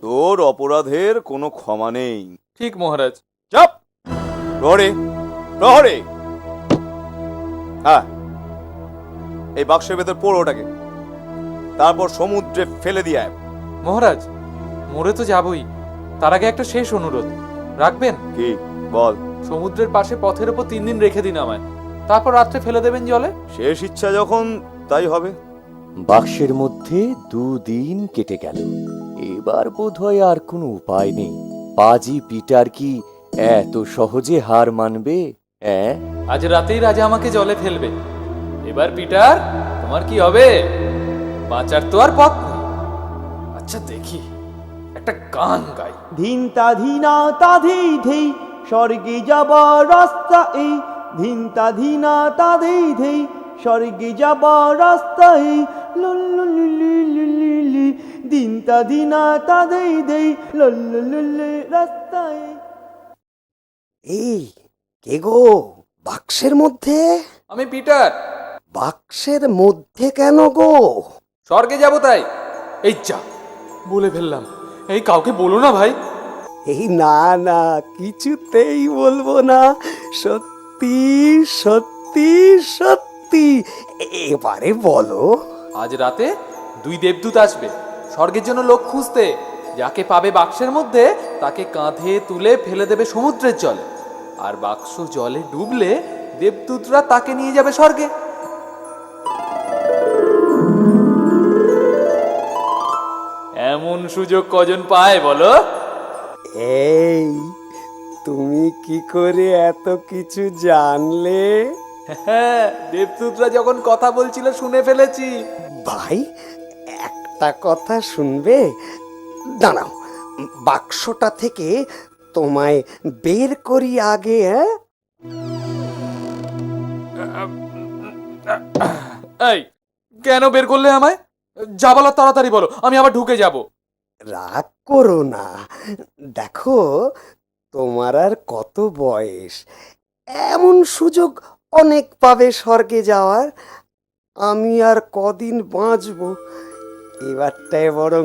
তোর অপরাধের কোনো ক্ষমা নেই। ঠিক মহারাজ। চাপ। প্রহরে। হ্যাঁ, এই বাক্সের ভেতর পোড় ওটাকে, তারপর সমুদ্রে ফেলে দিয়ে আয়। মহারাজ, মরে তো যাবই, তার আগে একটা শেষ অনুরোধ রাখবেন। কি বল? সমুদ্রের পাশে পথের উপর 3 দিন রেখে দিন আমায়, তারপর রাত্রে ফেলে দেবেন জলে। শেষ ইচ্ছা যখন, তাই হবে। বাক্সের মধ্যে 2 দিন কেটে গেল। এবার বোধহয় আর কোনো উপায় নেই। পাজি পিটার কি এত সহজে হার মানবে? আজ রাতেই রাজা আমাকে জলে ফেলবে। এবার পিটার, তোমার কি হবে? বাঁচার তো আর পথ নেই। আচ্ছা দেখি, একটা গান গাই। ধিনতা ধিনা তা ধেই ধেই, স্বর্গে যাবার রাস্তা এই। ধিনতা ধিনা তা ধেই ধেই, স্বর্গে যাবার রাস্তা এই। লুল্লুলুলুলুলুলি, ধিনতা ধিনা তা ধেই ধেই, লুল্লুলুলি রাস্তা এই। এই কে গো বাক্সের মধ্যে? আমি পিটার। বাক্সের মধ্যে কেন গো? স্বর্গে যাব তাই। এই যা, বলে ফেললাম। এই কাউকে বলো না ভাই। এই না, কিছুতেই বলবো না। সত্যি সত্যি সত্যি, এবারে বলো। আজ রাতে 2 দেবদূত আসবে স্বর্গের জন্য লোক খুঁজতে। যাকে পাবে বাক্সের মধ্যে, তাকে কাঁধে তুলে ফেলে দেবে সমুদ্রের জলে। আর বাক্স জলে ডুবলে দেবদূতরা তাকে নিয়ে যাবে স্বর্গে। এমন সুযোগ কজন পায় বলো? এই তুমি কি করে এত কিছু জানলে? হ্যাঁ, দেবদূতরা যখন কথা বলছিল শুনে ফেলেছি। ভাই, একটা কথা শুনবে? দাঁড়াও, বাক্সটা থেকে তোমায় বের করি আগে। এই, কেন বের করলে আমায়? যা বলার তাড়াতাড়ি বলো, আমি আবার ঢুকে যাব। রাগ করো না, দেখো তোমার আর কত বয়স, এমন সুযোগ অনেক পাবে স্বর্গে যাওয়ার। আমি আর কদিন বাঁচবো, এবারটায় বরং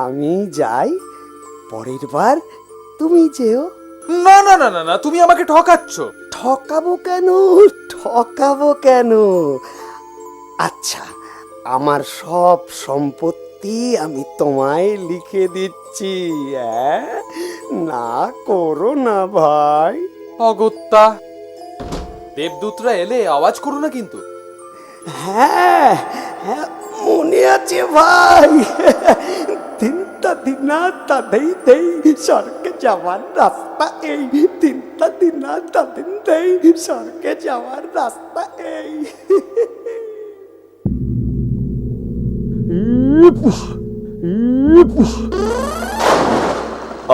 আমি যাই, পরের বার তুমি যেও। না না না না না, তুমি আমাকে ঠকাচ্ছ। ঠকাবো কেন, ঠকাবো কেন? আচ্ছা, আমার সব সম্পত্তি আমি তোমায় লিখে দিচ্ছি, না করো না ভাই। অগত্যা, দেবদূতরা এলে আওয়াজ করো না কিন্তু। হ্যাঁ হ্যাঁ, মনে আছে ভাই। তিনটা দিনা তাদেই দেই স্বর্গে যাওয়ার রাস্তা এই, তিনটা দিনা তাদের দেই স্বর্গে যাওয়ার রাস্তা এই।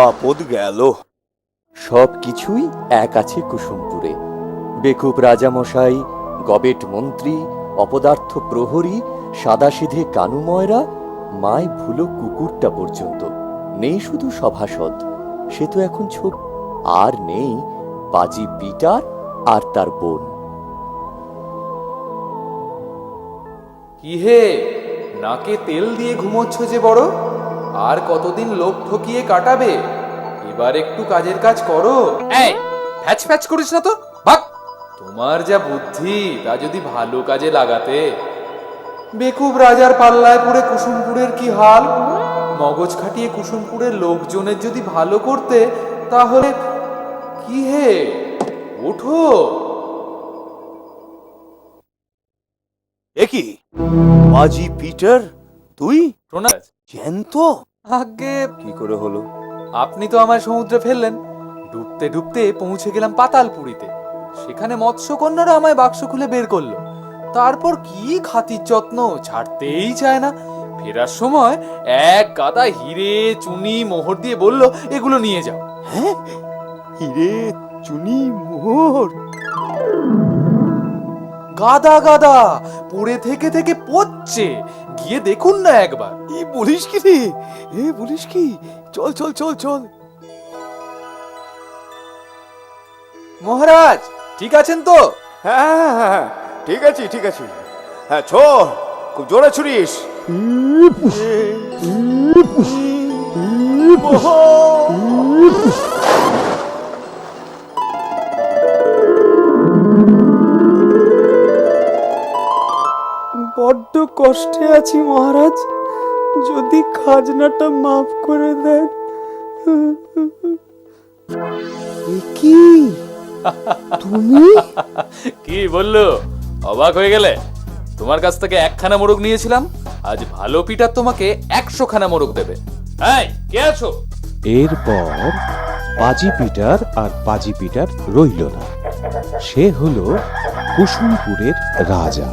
আপদ গেল। সব কিছুই এক আছে কুসুমপুরে। বেকুব রাজামশাই, গবেট মন্ত্রী, অপদার্থ প্রহরী, সাদাসিধে কানুময়রা, মায় ভুলো কুকুরটা পর্যন্ত। নেই শুধু সভাসদ, সে তো এখন ছোট। আর নেই পাজি পিটার আর তার বোন। কি হে, নাকে তেল দিয়ে ঘুমোচ্ছ যে বড়? আর কতদিন লোক ঠকিয়ে কাটাবে? এবার একটু কাজের কাজ করো। এই, ফ্যাচ ফ্যাচ করিস না তো, ভাগ। তোমার যা বুদ্ধি, তা যদি ভালো কাজে লাগাতে। বেকুব রাজার পাল্লায় পড়ে কুসুমপুরের কি হাল? মগজ খাটিয়ে কুসুমপুরের লোকজনের যদি ভালো করতে, তাহলে কি হে, ওঠো। একি পাজি পিটার, তুই প্রণাম। জ্যান্ত? আগে কি করে হলো? আপনি তো আমায় সমুদ্রে ফেললেন। ডুবতে ডুবতে পৌঁছে গেলাম পাতালপুরীতে। সেখানে মৎস্যকন্যারা আমায় বাক্স খুলে বের করলো। তারপর কি খাতির যত্ন, ছাড়তেই চায় না। ফেরার সময় এক গাদা হিরে, চুনি, মোহর দিয়ে বলল, এগুলো নিয়ে যাও। হ্যাঁ, হিরে, চুনি, মোহর? গাদা গাদা পড়ে থেকে থেকে পড়ছে, গিয়ে দেখুন না একবার। এই বলিস কি রে? এ বলিস কি? চল চল চল চল। মহারাজ, ঠিক আছেন তো? হ্যাঁ হ্যাঁ হ্যাঁ, ঠিক আছে ঠিক আছে। হ্যাঁ, চল, খুব জোরে ছুরিস। বড্ড কষ্টে আছি মহারাজ, যদি খাজনাটা মাফ করে দেন। কি তুমি? কি বললো? অবাক হয়ে গেলে? তোমার কাছ থেকে 1খানা মোরগ নিয়েছিলাম, আজ ভালো পিটার তোমাকে 100খানা মোরগ দেবে। এই, কে আছো? এরপর পাজি পিটার আর পাজি পিটার রইল না। সে হলো কুসুমপুরের রাজা।